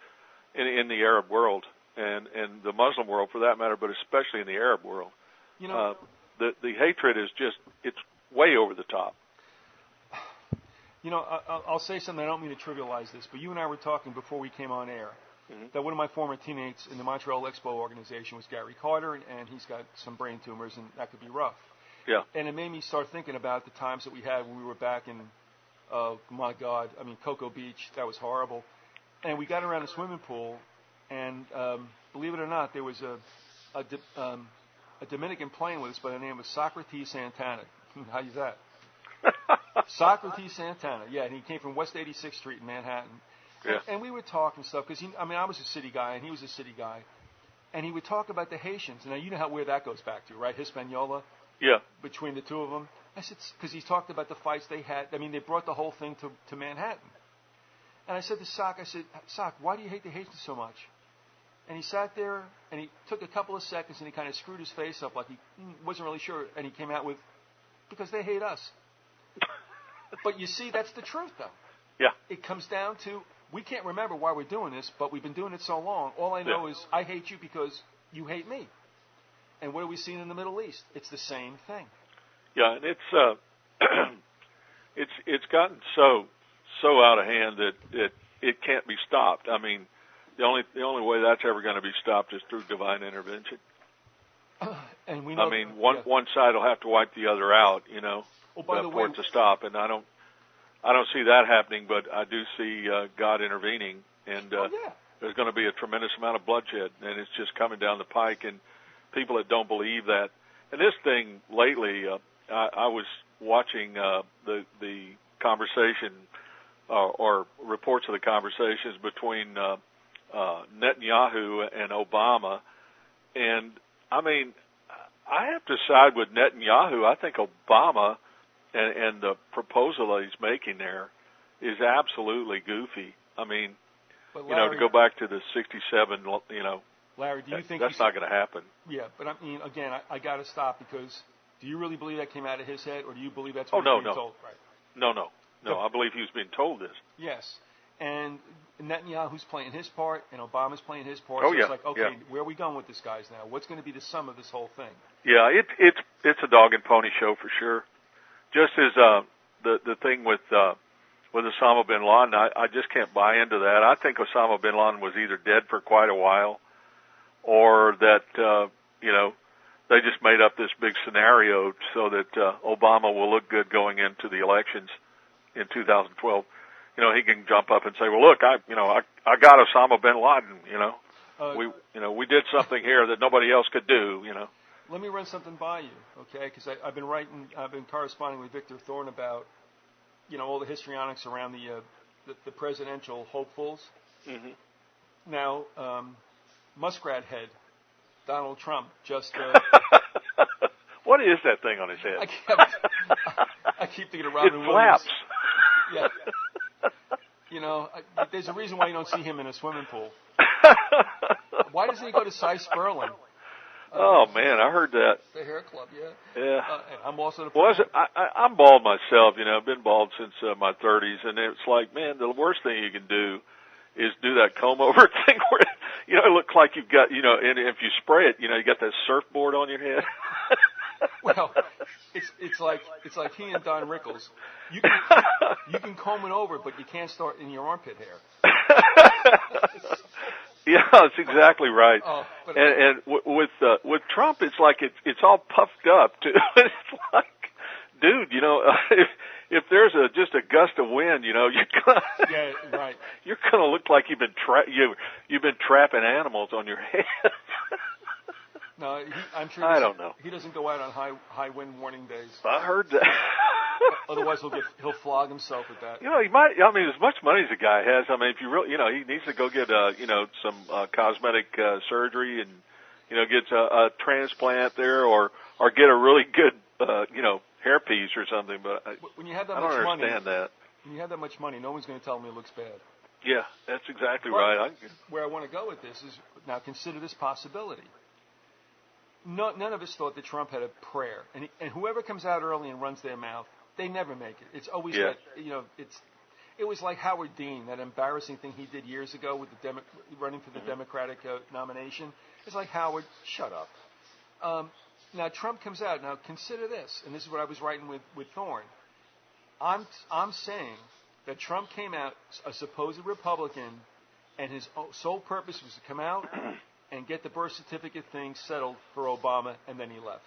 in the Arab world and the Muslim world, for that matter, but especially in the Arab world. The hatred is it's way over the top. I'll say something. I don't mean to trivialize this, but you and I were talking before we came on air that one of my former teammates in the Montreal Expo organization was Gary Carter, and he's got some brain tumors, and that could be rough. Yeah. And it made me start thinking about the times that we had when we were back in, my God, Cocoa Beach. That was horrible. And we got around a swimming pool, and believe it or not, there was a Dominican playing with us by the name of Socrates Santana. How's that? Socrates Santana, yeah, and he came from West 86th Street in Manhattan. Yeah. And we would talk and stuff, because I was a city guy, and he was a city guy. And he would talk about the Haitians. Now, you know where that goes back to, right? Hispaniola? Yeah. Between the two of them. I said, because he talked about the fights they had. They brought the whole thing to Manhattan. And I said to Sock, Sock, why do you hate the Haitians so much? And he sat there, and he took a couple of seconds, and he kind of screwed his face up like he wasn't really sure. And he came out with, because they hate us. But you see, that's the truth, though. Yeah. It comes down to, we can't remember why we're doing this, but we've been doing it so long. All I know is I hate you because you hate me. And what are we seeing in the Middle East? It's the same thing. Yeah, and it's gotten so out of hand that it can't be stopped. The only way that's ever going to be stopped is through divine intervention. And we know. One side will have to wipe the other out, for it to stop. And I don't see that happening, but I do see God intervening, and there's going to be a tremendous amount of bloodshed, and it's just coming down the pike. And people that don't believe that, and this thing lately, I was watching the conversation or reports of the conversations between Netanyahu and Obama, and I have to side with Netanyahu. I think Obama and the proposal that he's making there is absolutely goofy. But Larry, to go back to the 67, Larry, do you think that's not going to happen? Yeah, but again, I got to stop, because do you really believe that came out of his head, or do you believe that's what he was being told? Right. No. I believe he was being told this. Yes, and Netanyahu's playing his part, and Obama's playing his part. Oh, so yeah. It's like, okay, where are we going with this, guys? Now, what's going to be the sum of this whole thing? Yeah, it's a dog and pony show for sure. Just as the thing with Osama bin Laden, I just can't buy into that. I think Osama bin Laden was either dead for quite a while, or that they just made up this big scenario so that Obama will look good going into the elections in 2012. He can jump up and say, "Well, look, I got Osama bin Laden. We did something here that nobody else could do. Let me run something by you, okay? Because I've been corresponding with Victor Thorne about, all the histrionics around the presidential hopefuls. Mm-hmm. Now, Muskrat Head, Donald Trump, just. What is that thing on his head? I keep thinking of Robin It flaps. Williams. Yeah. There's a reason why you don't see him in a swimming pool. Why doesn't he go to Cy Sperling? Oh man, I heard that. The hair club, yeah. Yeah. I'm also. I'm bald myself. I've been bald since my 30s, and it's like, man, the worst thing you can do is do that comb over thing where it looks like you've got and if you spray it, you got that surfboard on your head. Well, it's like he and Don Rickles. You can comb it over, but you can't start in your armpit hair. Yeah, that's exactly right. With Trump, it's like it's all puffed up too. It's like, dude, if there's just a gust of wind, you're gonna look like you've been trapping animals on your head. No, I'm sure. I don't know. He doesn't go out on high wind warning days. I heard that. Otherwise, he'll flog himself with that. He might. I mean, as much money as the guy has, I mean, if you really, he needs to go get some cosmetic surgery and gets a transplant there, or get a really good hairpiece or something. But when you have that I much don't money, understand that. When you have that much money, no one's going to tell him it looks bad. Yeah, that's exactly right. Where I want to go with this is now consider this possibility. None of us thought that Trump had a prayer, and whoever comes out early and runs their mouth, they never make it. It's always that, it was like Howard Dean, that embarrassing thing he did years ago with running for the Democratic nomination. It's like, Howard, shut up. Now Trump comes out. Now consider this, and this is what I was writing with Thorne. I'm saying that Trump came out a supposed Republican, and his sole purpose was to come out and get the birth certificate thing settled for Obama, and then he left.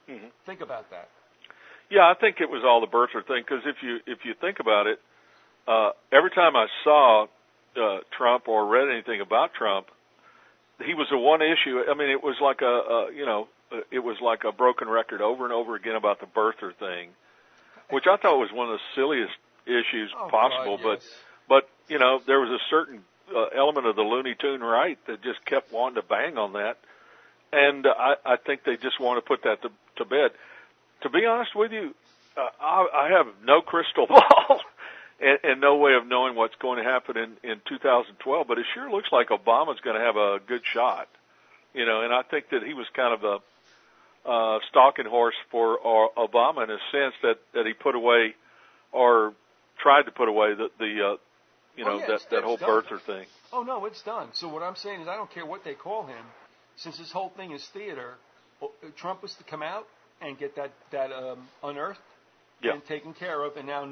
Mm-hmm. Think about that. Yeah, I think it was all the birther thing, because if you think about it, every time I saw Trump or read anything about Trump, he was a one issue. I mean, it was like it was like a broken record over and over again about the birther thing, which I thought was one of the silliest issues possible. God, yes. But there was a certain element of the Looney Tune right that just kept wanting to bang on that, and I think they just want to put that to bed. To be honest with you, I have no crystal ball and no way of knowing what's going to happen in 2012, but it sure looks like Obama's going to have a good shot, and I think that he was kind of a stalking horse for Obama in a sense that he put away or tried to put away that whole birther thing. Oh, no, it's done. So what I'm saying is I don't care what they call him. Since this whole thing is theater, Trump was to come out and get that unearthed and taken care of, and now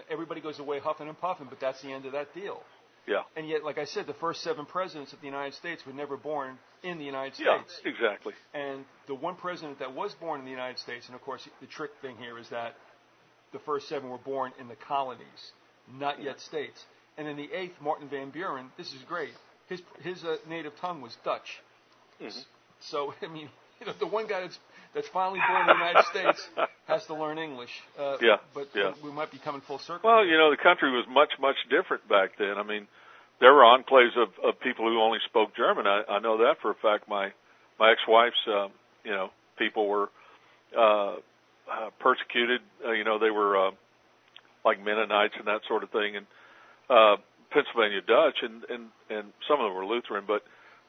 everybody goes away huffing and puffing, but that's the end of that deal. Yeah. And yet, like I said, the first 7 presidents of the United States were never born in the United States. Yeah, exactly. And the one president that was born in the United States, and of course the trick thing here is that the first 7 were born in the colonies, not yet states. And in the 8th, Martin Van Buren, this is great. His native tongue was Dutch. Mm-hmm. So, I mean, the one guy that's finally born in the United States has to learn English. But we might be coming full circle. Well, the country was much, much different back then. I mean, there were enclaves of people who only spoke German. I know that for a fact. My ex-wife's, people were persecuted. They were like Mennonites and that sort of thing, and Pennsylvania Dutch, and some of them were Lutheran, but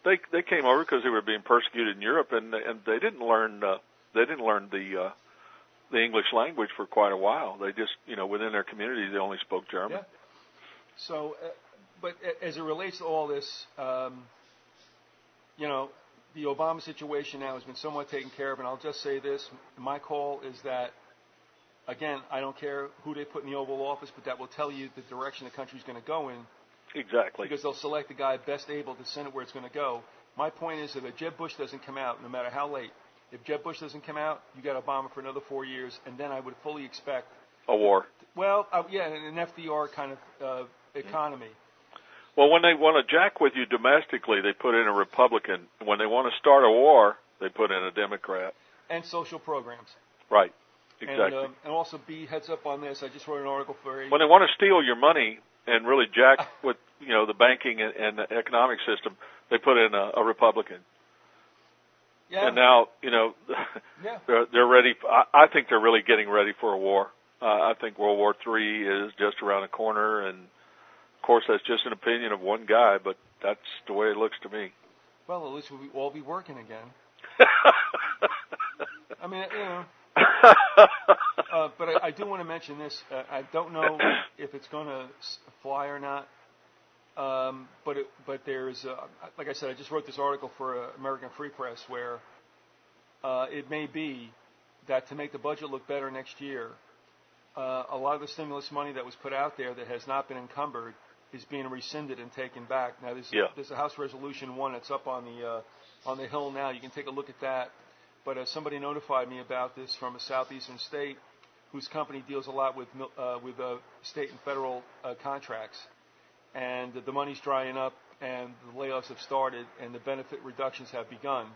they came over because they were being persecuted in Europe, and they didn't learn the English language for quite a while. They just within their community they only spoke German. Yeah. So, but as it relates to all this, the Obama situation now has been somewhat taken care of, and I'll just say this: my call is that. Again, I don't care who they put in the Oval Office, but that will tell you the direction the country's going to go in. Exactly. Because they'll select the guy best able to send it where it's going to go. My point is that if Jeb Bush doesn't come out, no matter how late, if Jeb Bush doesn't come out, you got Obama for another 4 years, and then I would fully expect a war. Well, an FDR kind of economy. Well, when they want to jack with you domestically, they put in a Republican. When they want to start a war, they put in a Democrat. And social programs. Right. Exactly. And also be heads up on this. I just wrote an article for when they want to steal your money and really jack with the banking and the economic system, they put in a Republican. Yeah. And now they're ready. I think they're really getting ready for a war. I think World War III is just around the corner, and of course that's just an opinion of one guy, but that's the way it looks to me. Well, at least we'll all be working again. I mean, but I do want to mention this. I don't know if it's going to fly or not. But there's, like I said, I just wrote this article for American Free Press where it may be that to make the budget look better next year, a lot of the stimulus money that was put out there that has not been encumbered is being rescinded and taken back. Now, there's a House Resolution 1 that's up on the Hill now. You can take a look at that. But somebody notified me about this from a southeastern state whose company deals a lot with state and federal contracts. And the money's drying up, and the layoffs have started, and the benefit reductions have begun.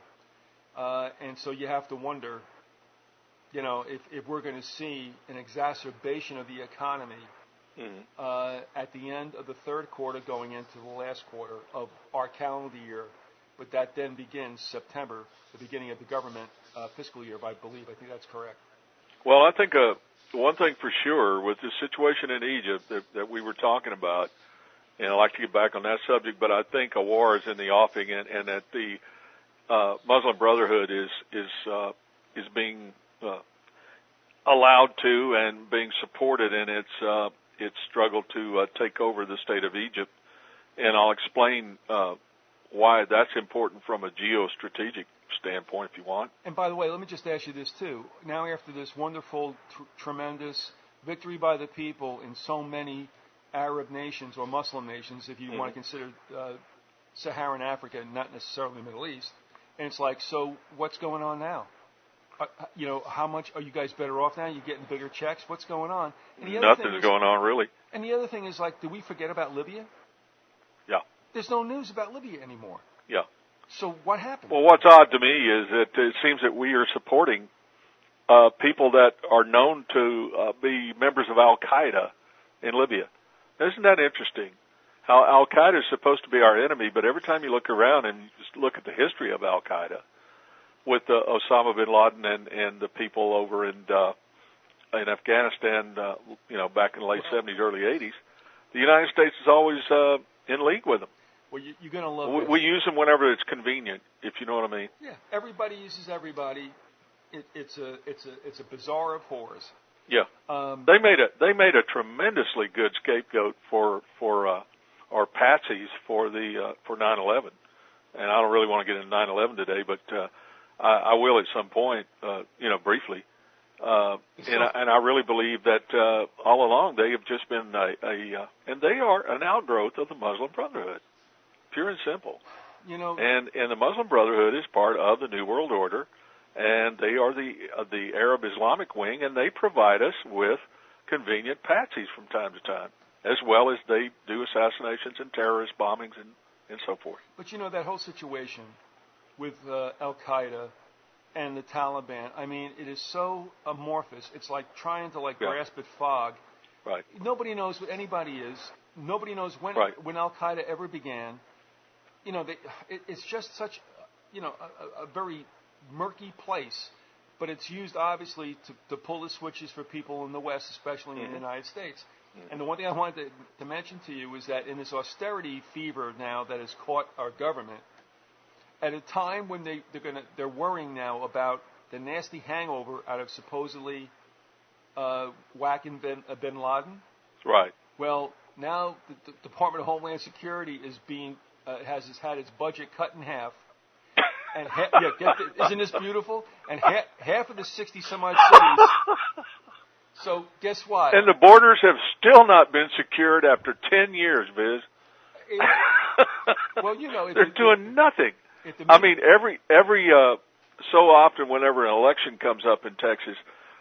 And so you have to wonder, if we're going to see an exacerbation of the economy at the end of the third quarter going into the last quarter of our calendar year. But that then begins September, the beginning of the government fiscal year, I believe. I think that's correct. Well, I think one thing for sure with the situation in Egypt that we were talking about, and I'd like to get back on that subject, but I think a war is in the offing, and that the Muslim Brotherhood is being allowed to and being supported in its struggle to take over the state of Egypt. And I'll explain why that's important from a geostrategic standpoint, if you want. And by the way, let me just ask you this too. Now, after this wonderful, tremendous victory by the people in so many Arab nations or Muslim nations, if you want to consider Saharan Africa, not necessarily the Middle East, and it's like, so what's going on now? How much are you guys better off now? You're getting bigger checks. What's going on? Nothing's going on, really. And the other thing is, do we forget about Libya? Yeah. There's no news about Libya anymore. Yeah. So what happened? Well, what's odd to me is that it seems that we are supporting people that are known to be members of Al-Qaeda in Libya. Isn't that interesting? How Al-Qaeda is supposed to be our enemy, but every time you look around and just look at the history of Al-Qaeda, with Osama bin Laden and the people over in Afghanistan, back in the late 70s, early 80s, the United States is always in league with them. Well, you're going to love we use them whenever it's convenient, if you know what I mean. Yeah, everybody uses everybody. It's a bazaar of whores. Yeah, they made a tremendously good scapegoat for our patsies for 9/11, and I don't really want to get into 9/11 today, but I will at some point, briefly. And I really believe that all along they have just been and they are an outgrowth of the Muslim Brotherhood, pure and simple. And the Muslim Brotherhood is part of the New World Order, and they are the Arab Islamic wing, and they provide us with convenient patsies from time to time, as well as they do assassinations and terrorist bombings and so forth. But that whole situation with Al-Qaeda and the Taliban, I mean, it is so amorphous. It's like trying to grasp at fog. Right. Nobody knows what anybody is. Nobody knows when Al-Qaeda ever began. It's just such, a very murky place. But it's used, obviously, to pull the switches for people in the West, especially in the United States. And the one thing I wanted to mention to you is that in this austerity fever now that has caught our government, at a time when they're worrying now about the nasty hangover out of supposedly whacking bin Laden. Right. Well, now the Department of Homeland Security is has had its budget cut in half. And isn't this beautiful? And half of the 60 some odd cities. So guess what? And the borders have still not been secured after 10 years, Viz. Well, they're doing nothing. I mean, every so often, whenever an election comes up in Texas,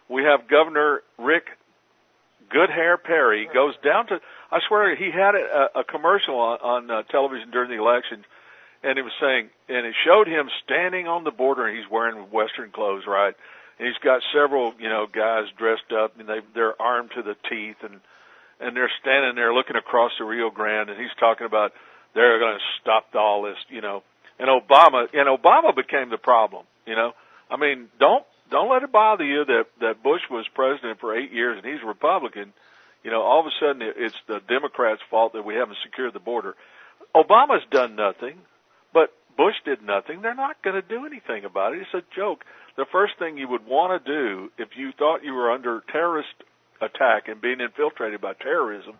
we have Governor Rick Goodhair Perry goes down to. I swear, he had a commercial on television during the election, and it was saying, and it showed him standing on the border, and he's wearing Western clothes, right? And he's got several, guys dressed up, and they're armed to the teeth, and they're standing there looking across the Rio Grande, and he's talking about they're going to stop all this, And Obama became the problem, I mean, don't let it bother you that Bush was president for 8 years and he's a Republican. All of a sudden it's the Democrats' fault that we haven't secured the border. Obama's done nothing, but Bush did nothing. They're not going to do anything about it. It's a joke. The first thing you would want to do if you thought you were under terrorist attack and being infiltrated by terrorism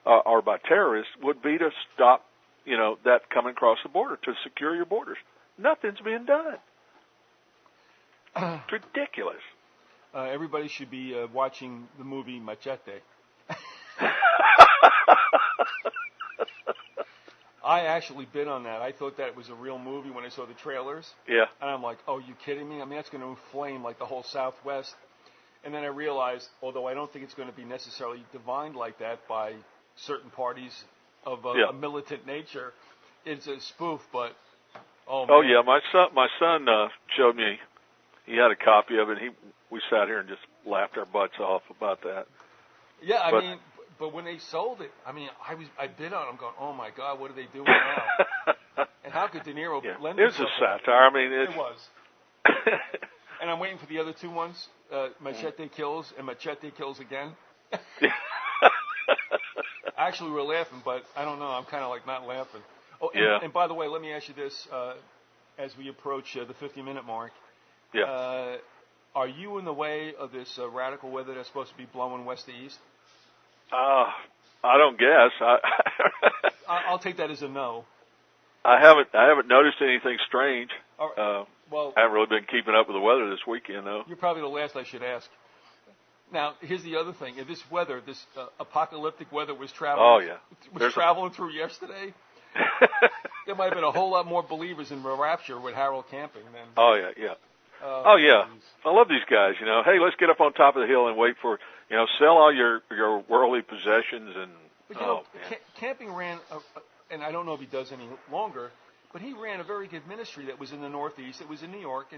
or by terrorists would be to stop that coming across the border, to secure your borders. Nothing's being done. It's ridiculous. Everybody should be watching the movie Machete. I actually bid on that. I thought that was a real movie when I saw the trailers. Yeah. And I'm like, oh, you kidding me? I mean, that's going to inflame like the whole Southwest. And then I realized, although I don't think it's going to be necessarily divined like that by certain parties of a militant nature, it's a spoof. But oh yeah, my son showed me. He had a copy of it. We sat here and just laughed our butts off about that. Yeah, I mean, but when they sold it, I mean, I bid on it. I'm going, oh my God, what are they doing now? And how could De Niro lend himself? It was a satire. I mean, it was. And I'm waiting for the other two ones, Machete Kills and Machete Kills Again. Actually, we're laughing, but I don't know. I'm kind of like not laughing. Oh, and by the way, let me ask you this: as we approach the 50-minute mark, are you in the way of this radical weather that's supposed to be blowing west to east? I don't guess. I'll take that as a no. I haven't noticed anything strange. Well, I haven't really been keeping up with the weather this weekend, though. You're probably the last I should ask. Now, here's the other thing: if this weather, this apocalyptic weather, was traveling through yesterday, there might have been a whole lot more believers in rapture with Harold camping than. Oh yeah. Geez. I love these guys. You know, hey, let's get up on top of the hill and wait for sell all your worldly possessions and. But, camping ran, and I don't know if he does any longer, but he ran a very good ministry that was in the Northeast. It was in New York,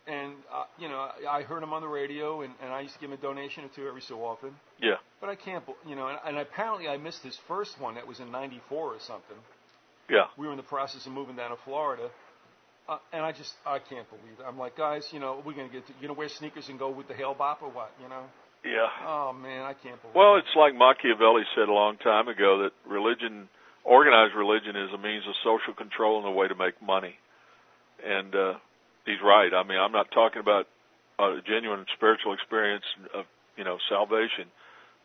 and I heard him on the radio, and I used to give him a donation or two every so often. Yeah. But I can't, and apparently I missed his first one that was in '94 or something. Yeah. We were in the process of moving down to Florida. And I can't believe it. I'm like, guys, we're going to wear sneakers and go with the hail bop or what, Yeah. Oh, man, I can't believe it. Well, it's like Machiavelli said a long time ago that organized religion is a means of social control and a way to make money. And he's right. I mean, I'm not talking about a genuine spiritual experience of, salvation,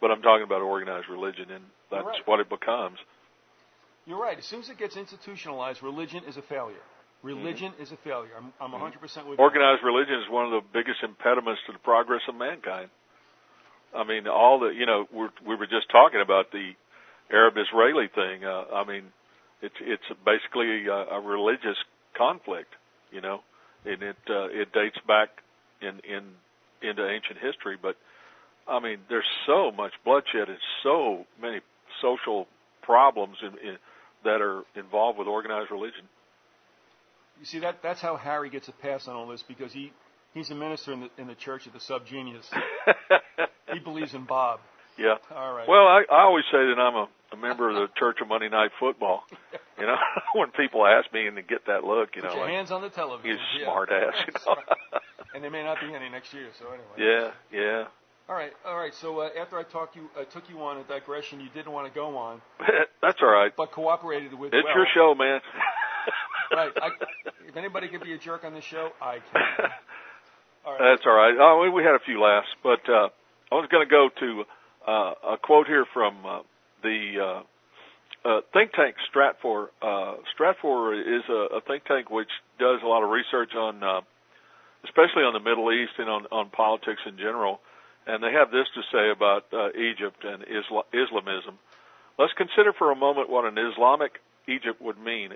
but I'm talking about organized religion, and that's what it becomes. You're right. As soon as it gets institutionalized, religion is a failure. Religion is a failure. I'm 100% with you. Organized religion is one of the biggest impediments to the progress of mankind. I mean, we were just talking about the Arab-Israeli thing. I mean, it's basically a religious conflict, and it dates back into ancient history. But I mean, there's so much bloodshed and so many social problems that are involved with organized religion. You see, that's how Harry gets a pass on all this, because he's a minister in the Church of the Subgenius. He believes in Bob. Yeah. All right. Well, I always say that I'm a member of the Church of Monday Night Football. When people ask me and they get that look, Put your hands on the television. You smart ass. Right. And there may not be any next year, so anyway. Yeah. All right. So after I took you on a digression you didn't want to go on. That's all right. But cooperated with. It's your show, man. Right. If anybody can be a jerk on this show, I can. All right. That's all right. Oh, we had a few laughs, but I was going to go to a quote here from the think tank Stratfor. Stratfor is a think tank which does a lot of research on, especially on the Middle East and on politics in general. And they have this to say about Egypt and Islamism. Let's consider for a moment what an Islamist Egypt would mean.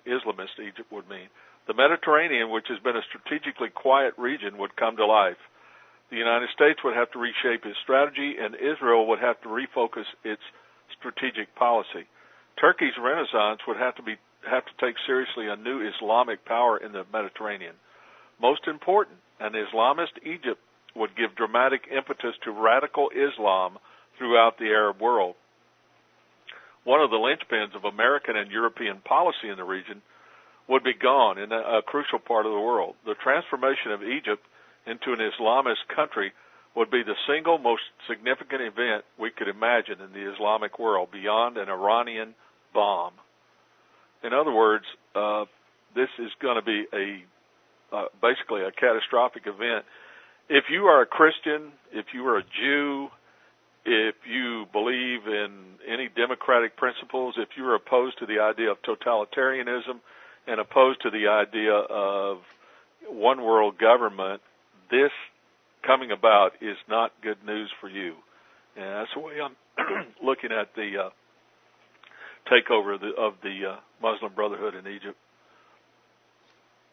The Mediterranean, which has been a strategically quiet region, would come to life. The United States would have to reshape its strategy, and Israel would have to refocus its strategic policy. Turkey's renaissance would have to take seriously a new Islamic power in the Mediterranean. Most important, an Islamist Egypt would give dramatic impetus to radical Islam throughout the Arab world. One of the linchpins of American and European policy in the region would be gone in a crucial part of the world. The transformation of Egypt into an Islamist country would be the single most significant event we could imagine in the Islamic world beyond an Iranian bomb. In other words, this is going to be basically a catastrophic event. If you are a Christian, if you are a Jew, if you believe in any democratic principles, if you're opposed to the idea of totalitarianism and opposed to the idea of one world government, this coming about is not good news for you. And that's the way I'm looking at the takeover of the Muslim Brotherhood in Egypt.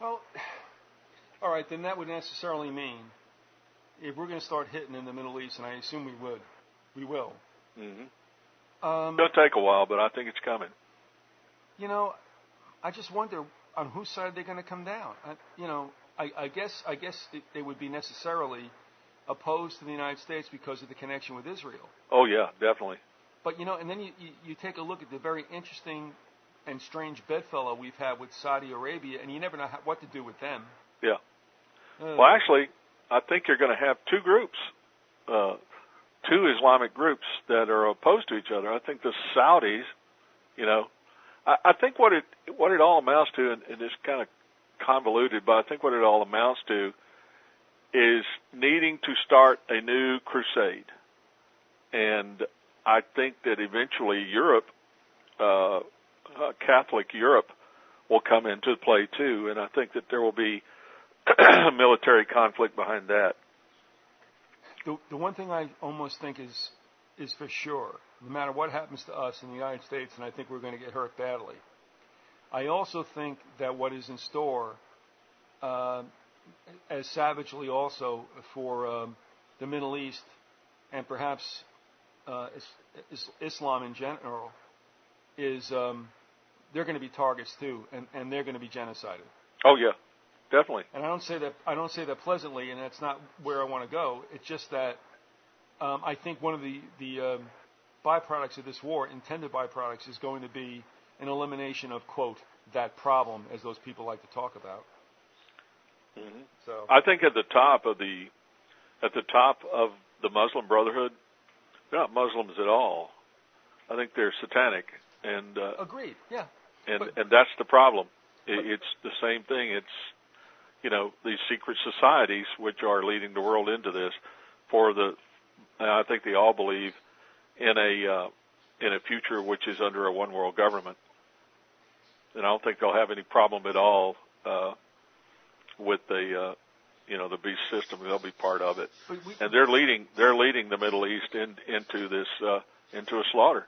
Well, all right, then that would necessarily mean if we're going to start hitting in the Middle East, and I assume we will. Mm-hmm. It's going to take a while, but I think it's coming. You know, I just wonder on whose side they're going to come down. I guess they would be necessarily opposed to the United States because of the connection with Israel. Oh yeah, definitely. But and then you take a look at the very interesting and strange bedfellow we've had with Saudi Arabia, and you never know what to do with them. Yeah. Well, actually, I think you're going to have two groups, two Islamic groups that are opposed to each other. I think the Saudis, I think what it all amounts to, and it's kind of convoluted, but I think what it all amounts to is needing to start a new crusade. And I think that eventually Europe, Catholic Europe, will come into play too, and I think that there will be military conflict behind that. The one thing I almost think is for sure, no matter what happens to us in the United States, and I think we're going to get hurt badly, I also think that what is in store, as savagely also for the Middle East and perhaps Islam in general, is they're going to be targets too, and they're going to be genocided. Oh yeah, definitely. And I don't say that pleasantly, and that's not where I want to go. It's just that I think one of the byproducts of this war, intended byproducts, is going to be an elimination of, quote, that problem, as those people like to talk about. Mm-hmm. So I think at the top of the Muslim Brotherhood, they're not Muslims at all. I think they're satanic, and agreed, yeah. And that's the problem. It's the same thing. It's these secret societies which are leading the world into this. I think they all believe in a future which is under a one world government, and I don't think they'll have any problem at all with the beast system. They'll be part of it, and they're leading the Middle East into this into a slaughter.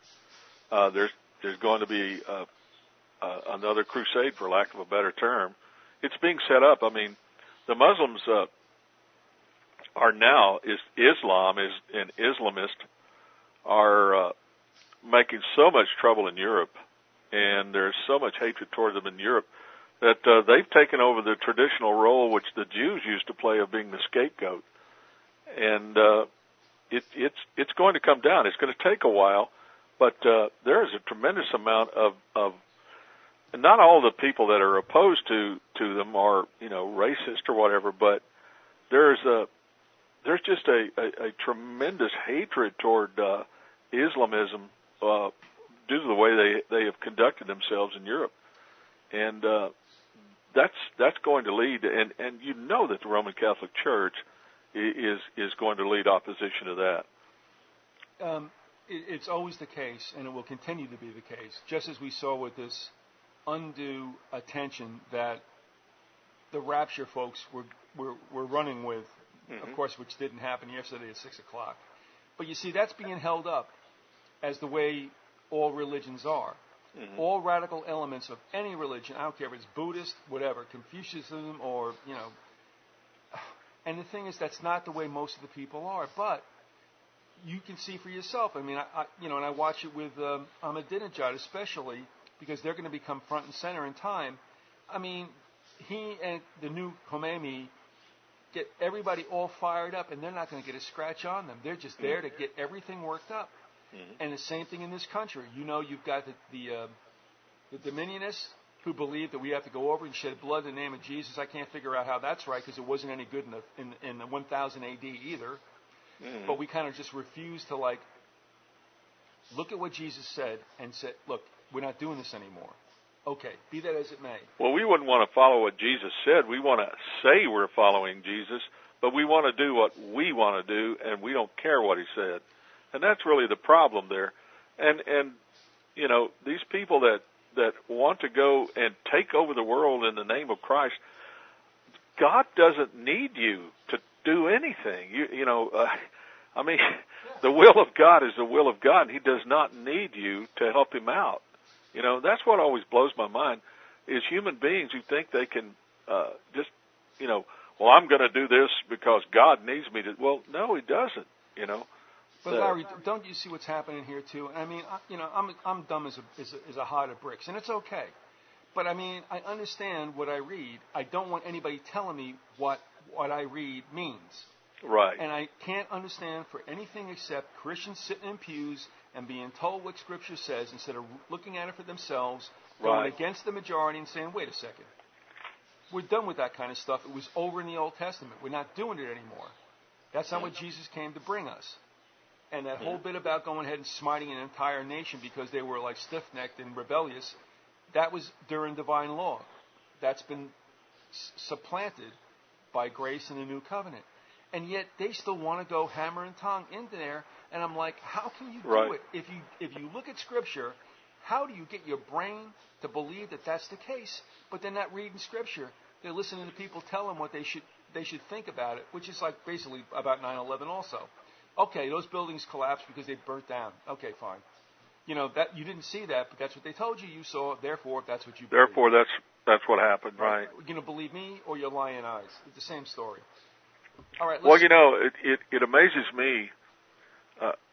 There's going to be another crusade, for lack of a better term. It's being set up. I mean, the Muslims are now Islam and Islamists are making so much trouble in Europe, and there's so much hatred toward them in Europe that they've taken over the traditional role which the Jews used to play of being the scapegoat. And it's going to come down. It's going to take a while, but there is a tremendous amount of and not all the people that are opposed to them are racist or whatever, but there's just a tremendous hatred toward Islamism due to the way they have conducted themselves in Europe, and that's going to lead, and that the Roman Catholic Church is going to lead opposition to that. It's always the case, and it will continue to be the case, just as we saw with this undue attention that the rapture folks were running with, mm-hmm. Of course, which didn't happen yesterday at 6 o'clock. But you see, that's being held up as the way all religions are. Mm-hmm. All radical elements of any religion, I don't care if it's Buddhist, whatever, Confucianism, or, and the thing is, that's not the way most of the people are. But you can see for yourself. I mean, and I watch it with Ahmadinejad especially, because they're going to become front and center in time. I mean, he and the new Khomeini get everybody all fired up, and they're not going to get a scratch on them. They're just there to get everything worked up. Mm-hmm. And the same thing in this country. You've got the Dominionists who believe that we have to go over and shed blood in the name of Jesus. I can't figure out how that's right, because it wasn't any good in the 1000 AD either. Mm-hmm. But we kind of just refuse to look at what Jesus said and say, look, we're not doing this anymore. Okay, be that as it may. Well, we wouldn't want to follow what Jesus said. We want to say we're following Jesus, but we want to do what we want to do, and we don't care what he said. And that's really the problem there. And these people that want to go and take over the world in the name of Christ, God doesn't need you to do anything. The will of God is the will of God. He does not need you to help him out. You know, that's what always blows my mind, is human beings who think they can just, you know, well, I'm going to do this because God needs me to. Well, no, He doesn't, you know. But Larry, don't you see what's happening here too? I mean, I'm dumb as a hod of bricks, and it's okay. But I mean, I understand what I read. I don't want anybody telling me what I read means. Right. And I can't understand for anything except Christians sitting in pews and being told what Scripture says instead of looking at it for themselves, going against the majority and saying, wait a second. We're done with that kind of stuff. It was over in the Old Testament. We're not doing it anymore. That's not what Jesus came to bring us. And that whole bit about going ahead and smiting an entire nation because they were like stiff-necked and rebellious, that was during divine law. That's been supplanted by grace in the new covenant. And yet they still want to go hammer and tongue into there. And I'm like, how can you do it? If you look at Scripture, how do you get your brain to believe that that's the case? But they're not reading Scripture. They're listening to people tell them what they should think about it, which is like basically about 9/11 also. Okay, those buildings collapsed because they burnt down. Okay, fine. You know, that you didn't see that, but that's what they told you you saw. Therefore, that's what you believe. Therefore, that's what happened, right? You're going to believe me or your lying eyes. It's the same story. All right. Well, you know, it amazes me.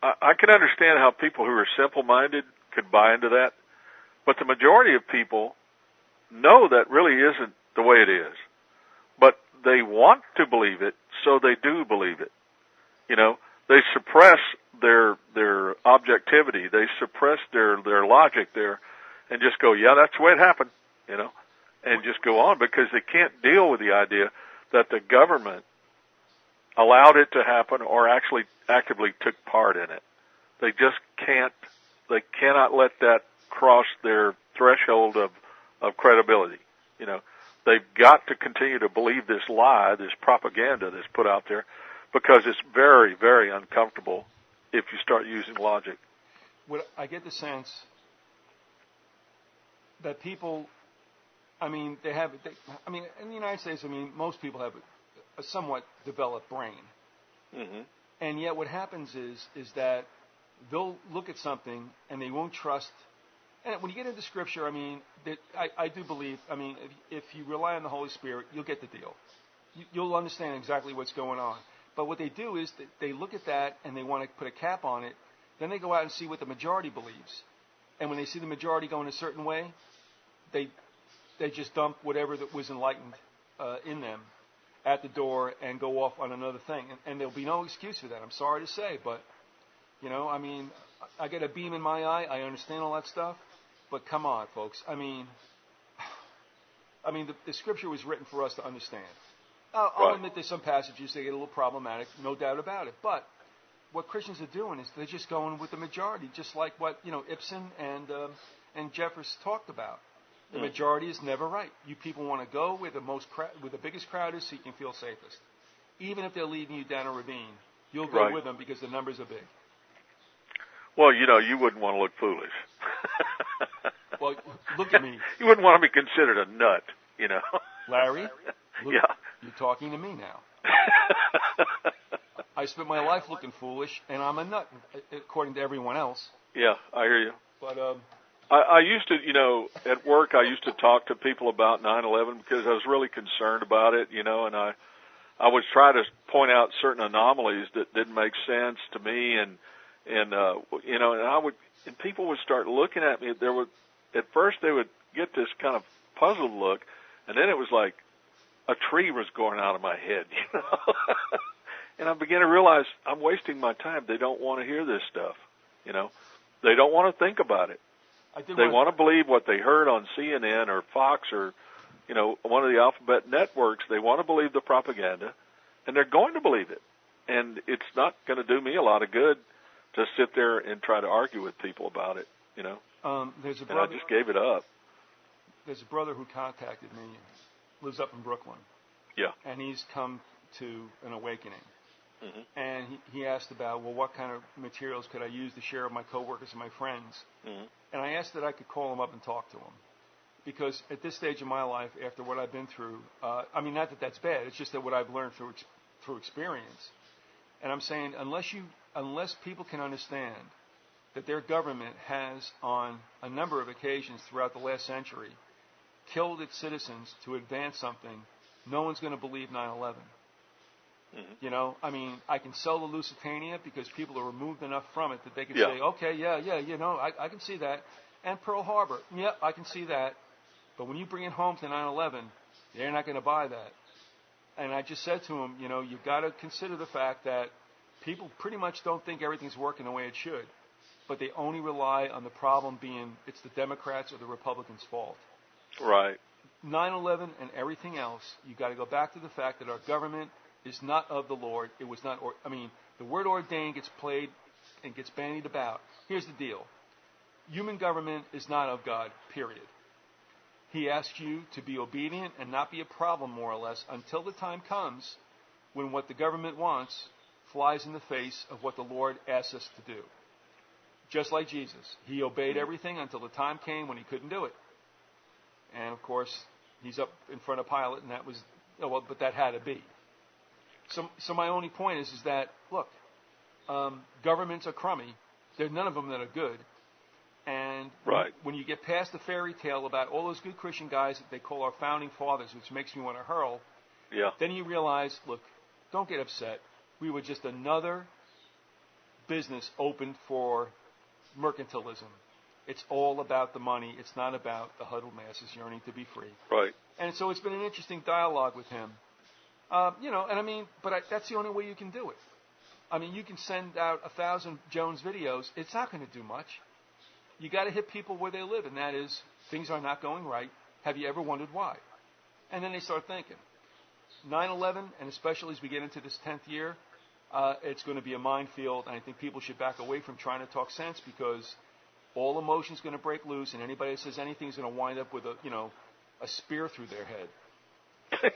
I can understand how people who are simple-minded could buy into that, but the majority of people know that really isn't the way it is. But they want to believe it, so they do believe it. You know, they suppress their objectivity, they suppress their logic there, and just go, yeah, that's the way it happened, you know, and just go on because they can't deal with the idea that the government allowed it to happen or actually actively took part in it. They just can't. They cannot let that cross their threshold of credibility. You know, they've got to continue to believe this lie, this propaganda that's put out there, because it's very, very uncomfortable if you start using logic. What I get the sense that people, I mean, in the United States, I mean, most people have a somewhat developed brain. Mm-hmm. And yet what happens is that they'll look at something and they won't trust. And when you get into Scripture, I mean, I do believe, I mean, if you rely on the Holy Spirit, you'll get the deal. You'll understand exactly what's going on. But what they do is they look at that and they want to put a cap on it. Then they go out and see what the majority believes. And when they see the majority going a certain way, they just dump whatever that was enlightened in them at the door and go off on another thing. And there'll be no excuse for that, I'm sorry to say. But, you know, I mean, I get a beam in my eye. I understand all that stuff. But come on, folks. I mean, the Scripture was written for us to understand. I'll admit there's some passages that get a little problematic, no doubt about it. But what Christians are doing is they're just going with the majority, just like what, you know, Ibsen and Jeffers talked about. The majority is never right. You people want to go where the biggest crowd is so you can feel safest. Even if they're leading you down a ravine, you'll go with them because the numbers are big. Well, you know, you wouldn't want to look foolish. Well, look at me. You wouldn't want to be considered a nut, you know. Larry? Look, yeah. You're talking to me now. I spent my life looking foolish, and I'm a nut, according to everyone else. Yeah, I hear you. But I used to, you know, at work, I used to talk to people about 9/11 because I was really concerned about it, you know, and I would try to point out certain anomalies that didn't make sense to me, and you know, and people would start looking at me. At first they would get this kind of puzzled look, and then it was like a tree was going out of my head, you know. And I began to realize I'm wasting my time. They don't want to hear this stuff, you know. They don't want to think about it. They want to believe what they heard on CNN or Fox or, you know, one of the alphabet networks. They want to believe the propaganda, and they're going to believe it. And it's not going to do me a lot of good to sit there and try to argue with people about it, you know. There's a brother, and I just gave it up. There's a brother who contacted me, lives up in Brooklyn. Yeah. And he's come to an awakening. Mm-hmm. And he asked about, well, what kind of materials could I use to share with my coworkers and my friends? Mm-hmm. And I asked that I could call him up and talk to him. Because at this stage of my life, after what I've been through, I mean, not that that's bad, it's just that what I've learned through experience. And I'm saying, unless people can understand that their government has, on a number of occasions throughout the last century, killed its citizens to advance something, no one's going to believe 9/11. You know, I mean, I can sell the Lusitania because people are removed enough from it that they can say, okay, you know, I can see that. And Pearl Harbor, yep, I can see that. But when you bring it home to 9/11, they're not going to buy that. And I just said to him, you know, you've got to consider the fact that people pretty much don't think everything's working the way it should. But they only rely on the problem being it's the Democrats or the Republicans' fault. Right. 9/11 and everything else, you've got to go back to the fact that our government is not of the Lord. It was not, the word ordained gets played and gets bandied about. Here's the deal. Human government is not of God, period. He asks you to be obedient and not be a problem, more or less, until the time comes when what the government wants flies in the face of what the Lord asks us to do. Just like Jesus. He obeyed everything until the time came when he couldn't do it. And, of course, he's up in front of Pilate, and that was, but that had to be. So my only point is that, look, governments are crummy. There's none of them that are good. And when you get past the fairy tale about all those good Christian guys that they call our founding fathers, which makes me want to hurl, then you realize, look, don't get upset. We were just another business opened for mercantilism. It's all about the money. It's not about the huddled masses yearning to be free. Right. And so it's been an interesting dialogue with him. You know, and I mean, but that's the only way you can do it. I mean, you can send out 1,000 Jones videos. It's not going to do much. You got to hit people where they live, and that is, things are not going right. Have you ever wondered why? And then they start thinking. 9/11, and especially as we get into this 10th year, it's going to be a minefield, and I think people should back away from trying to talk sense because all emotion's going to break loose, and anybody that says anything's going to wind up with a spear through their head.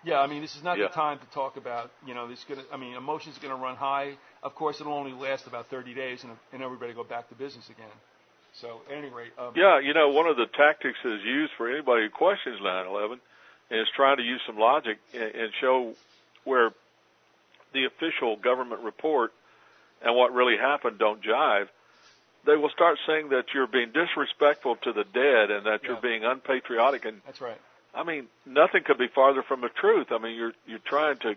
Yeah, I mean, this is not the time to talk about, emotions are going to run high. Of course, it'll only last about 30 days, and everybody go back to business again. So, at any rate. One of the tactics that is used for anybody who questions 9/11 is trying to use some logic and show where the official government report and what really happened don't jive. They will start saying that you're being disrespectful to the dead and that you're being unpatriotic. And that's right. I mean, nothing could be farther from the truth. I mean, you're trying to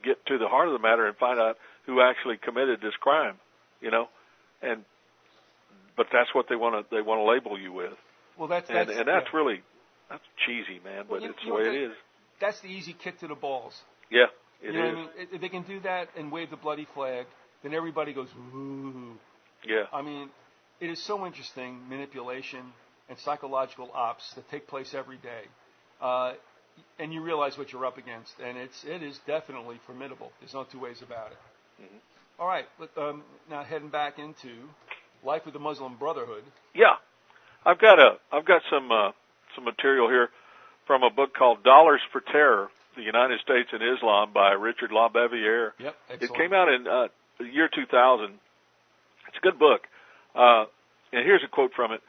get to the heart of the matter and find out who actually committed this crime, but that's what they want to label you with. Well, that's really cheesy, man. But it's the way it is. That's the easy kick to the balls. Yeah, it is. What I mean? If they can do that and wave the bloody flag, then everybody goes ooh. Yeah. I mean, it is so interesting, manipulation and psychological ops that take place every day. And you realize what you're up against, and it is definitely formidable. There's no two ways about it. Mm-hmm. All right, now heading back into life with the Muslim Brotherhood. Yeah, I've got some material here from a book called Dollars for Terror: The United States and Islam by Richard LaBeviere. Yep, excellent. It came out in the year 2000. It's a good book, and here's a quote from it.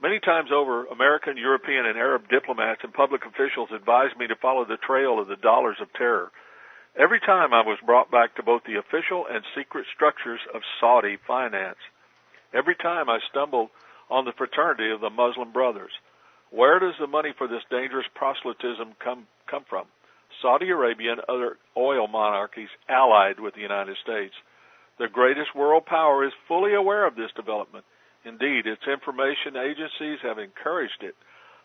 Many times over, American, European, and Arab diplomats and public officials advised me to follow the trail of the dollars of terror. Every time I was brought back to both the official and secret structures of Saudi finance. Every time I stumbled on the fraternity of the Muslim Brothers. Where does the money for this dangerous proselytism come from? Saudi Arabia and other oil monarchies allied with the United States. The greatest world power is fully aware of this development. Indeed, its information agencies have encouraged it.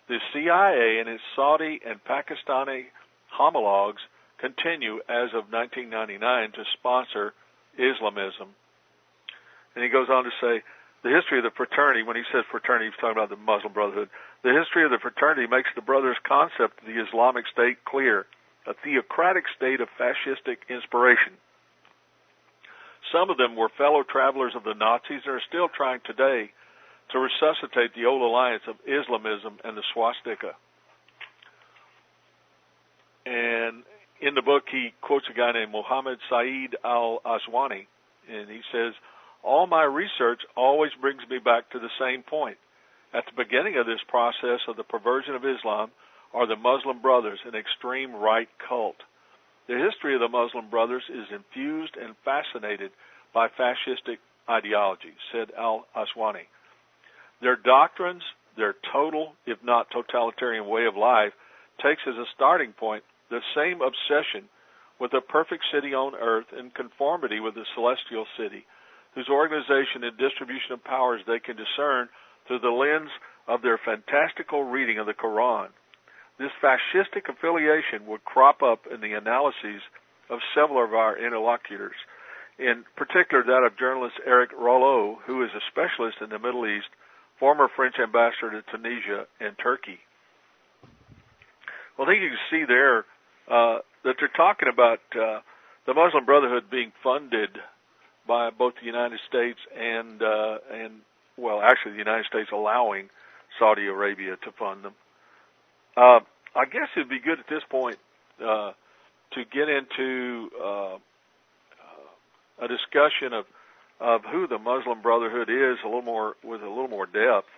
The CIA and its Saudi and Pakistani homologs continue as of 1999 to sponsor Islamism. And he goes on to say, the history of the fraternity, when he says fraternity, he's talking about the Muslim Brotherhood. The history of the fraternity makes the brothers' concept of the Islamic State clear, a theocratic state of fascistic inspiration. Some of them were fellow travelers of the Nazis and are still trying today to resuscitate the old alliance of Islamism and the swastika. And in the book, he quotes a guy named Mohammed Saeed al-Aswani, and he says, all my research always brings me back to the same point. At the beginning of this process of the perversion of Islam are the Muslim Brothers, an extreme right cult. The history of the Muslim Brothers is infused and fascinated by fascistic ideology, said al-Aswani. Their doctrines, their total, if not totalitarian way of life, takes as a starting point the same obsession with a perfect city on earth in conformity with the celestial city, whose organization and distribution of powers they can discern through the lens of their fantastical reading of the Quran. This fascistic affiliation would crop up in the analyses of several of our interlocutors, in particular that of journalist Eric Rollo, who is a specialist in the Middle East, former French ambassador to Tunisia and Turkey. Well, I think you can see there that they're talking about the Muslim Brotherhood being funded by both the United States and actually the United States allowing Saudi Arabia to fund them. I guess it'd be good at this point to get into a discussion of who the Muslim Brotherhood is with a little more depth.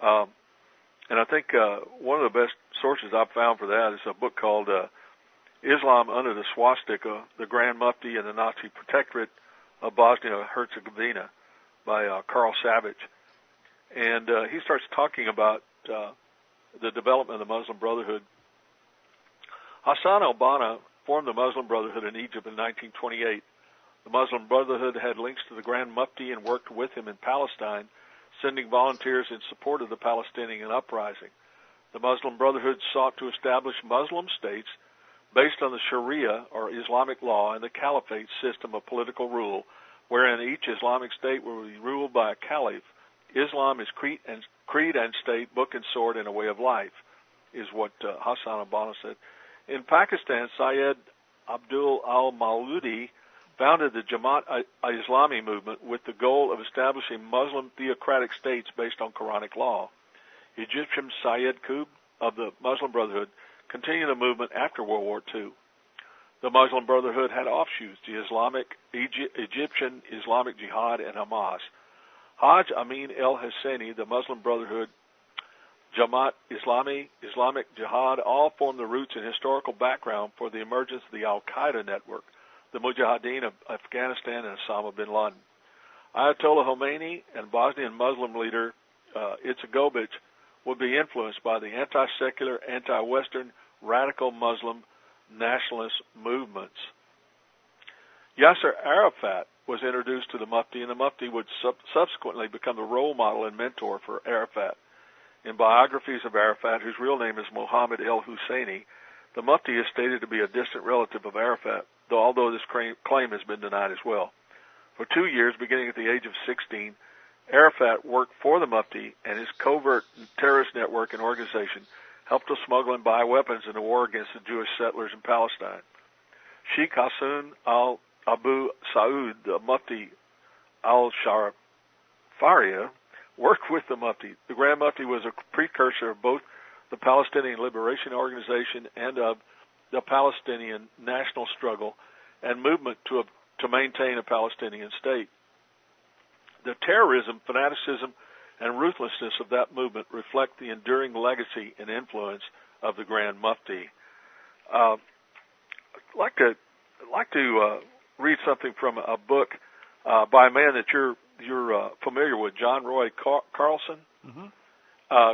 And I think one of the best sources I've found for that is a book called Islam Under the Swastika, the Grand Mufti and the Nazi Protectorate of Bosnia-Herzegovina by Carl Savage. And he starts talking about the development of the Muslim Brotherhood. Hassan al-Banna formed the Muslim Brotherhood in Egypt in 1928. The Muslim Brotherhood had links to the Grand Mufti and worked with him in Palestine, sending volunteers in support of the Palestinian uprising. The Muslim Brotherhood sought to establish Muslim states based on the Sharia, or Islamic law, and the Caliphate system of political rule, wherein each Islamic state will be ruled by a caliph. Islam is creed and state, book and sword, and a way of life, is what Hassan al-Banna said. In Pakistan, Syed Abdul al-Mauludi founded the Jamaat Islami movement with the goal of establishing Muslim theocratic states based on Quranic law. Egyptian Syed Qutb of the Muslim Brotherhood continued the movement after World War II. The Muslim Brotherhood had offshoots, the Egyptian Islamic Jihad, and Hamas. Hajj Amin el-Husseini, the Muslim Brotherhood, Jamaat Islami, Islamic Jihad, all form the roots and historical background for the emergence of the al-Qaeda network, the Mujahideen of Afghanistan, and Osama bin Laden. Ayatollah Khomeini and Bosnian Muslim leader Vyzygoth would be influenced by the anti-secular, anti-Western, radical Muslim nationalist movements. Yasser Arafat was introduced to the Mufti, and the Mufti would subsequently become the role model and mentor for Arafat. In biographies of Arafat, whose real name is Mohammed el-Husseini, the Mufti is stated to be a distant relative of Arafat, although this claim has been denied as well. For 2 years, beginning at the age of 16, Arafat worked for the Mufti, and his covert terrorist network and organization helped to smuggle and buy weapons in the war against the Jewish settlers in Palestine. Sheikh Hassan al-Abu Saud, the Mufti al-Sharafaria, worked with the Mufti. The Grand Mufti was a precursor of both the Palestinian Liberation Organization and of the Palestinian national struggle and movement to maintain a Palestinian state. The terrorism, fanaticism, and ruthlessness of that movement reflect the enduring legacy and influence of the Grand Mufti. I'd like to read something from a book by a man that you're familiar with, John Roy Carlson. Mm-hmm.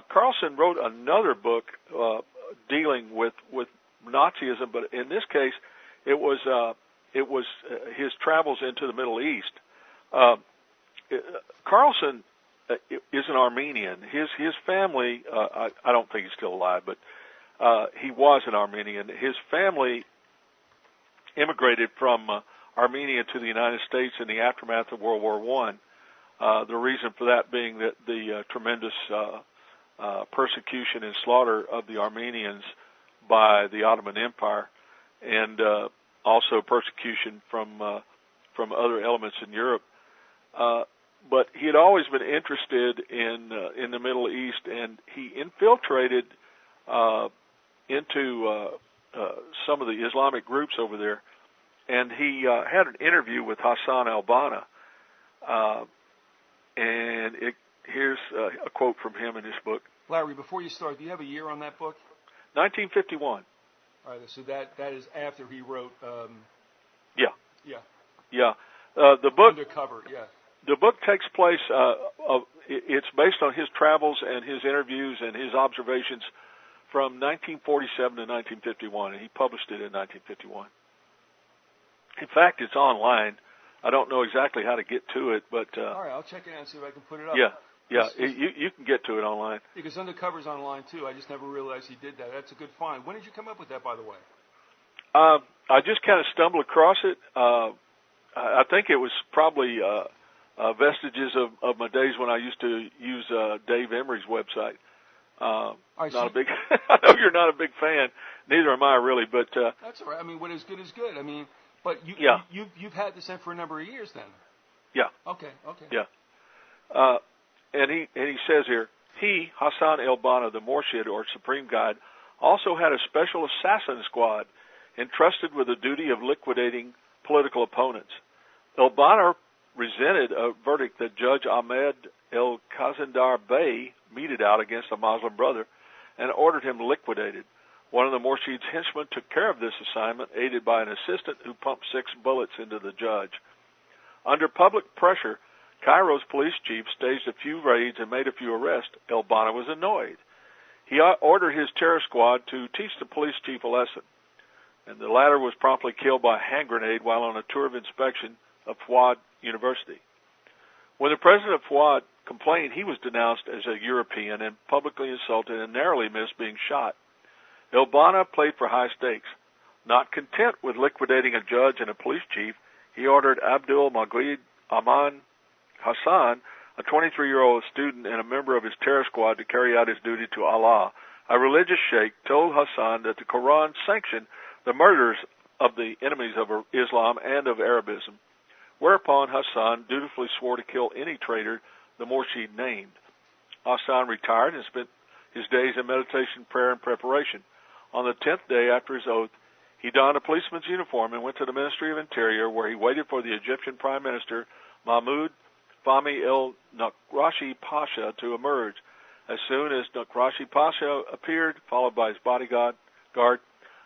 Carlson wrote another book dealing with Nazism, but in this case, it was his travels into the Middle East. Carlson is an Armenian. His family, I don't think he's still alive, but he was an Armenian. His family immigrated from Armenia to the United States in the aftermath of World War I. The reason for that being that the tremendous persecution and slaughter of the Armenians by the Ottoman Empire, and also persecution from other elements in Europe. But he had always been interested in the Middle East, and he infiltrated into some of the Islamic groups over there, and he had an interview with Hassan al-Banna, and here's a quote from him in this book. Larry, before you start, do you have a year on that book? 1951. All right, so that is after he wrote. Yeah. Yeah. Yeah. The book. Undercover. Yeah. the book takes place. It's based on his travels and his interviews and his observations from 1947 to 1951, and he published it in 1951. In fact, it's online. I don't know exactly how to get to it, but all right, I'll check it out and see if I can put it up. Yeah, you can get to it online. Because Undercover's online too. I just never realized he did that. That's a good find. When did you come up with that, by the way? I just kind of stumbled across it. I think it was probably vestiges of my days when I used to use Dave Emery's website. Not a big. I know you're not a big fan. Neither am I really, but that's all right. I mean, what is good is good. I mean, but you've had this in for a number of years then. Yeah. Okay. Yeah. And he says here, he, Hassan el-Banna, the Morshid or Supreme Guide, also had a special assassin squad entrusted with the duty of liquidating political opponents. El-Banna resented a verdict that Judge Ahmed el-Khazindar Bey meted out against a Muslim brother and ordered him liquidated. One of the Morshid's henchmen took care of this assignment, aided by an assistant who pumped 6 bullets into the judge. Under public pressure, Cairo's police chief staged a few raids and made a few arrests. El-Banna was annoyed. He ordered his terror squad to teach the police chief a lesson, and the latter was promptly killed by a hand grenade while on a tour of inspection of Fuad University. When the president of Fuad complained, he was denounced as a European and publicly insulted and narrowly missed being shot. El-Banna played for high stakes. Not content with liquidating a judge and a police chief, he ordered Abdul Majid Aman Hassan, a 23-year-old student and a member of his terror squad, to carry out his duty to Allah. A religious sheikh told Hassan that the Quran sanctioned the murders of the enemies of Islam and of Arabism, whereupon Hassan dutifully swore to kill any traitor the Morshid named. Hassan retired and spent his days in meditation, prayer, and preparation. On the 10th day after his oath, he donned a policeman's uniform and went to the Ministry of Interior, where he waited for the Egyptian Prime Minister Mahmoud Fahmy el-Nakrashi Pasha to emerge. As soon as Nakrashi Pasha appeared, followed by his bodyguard,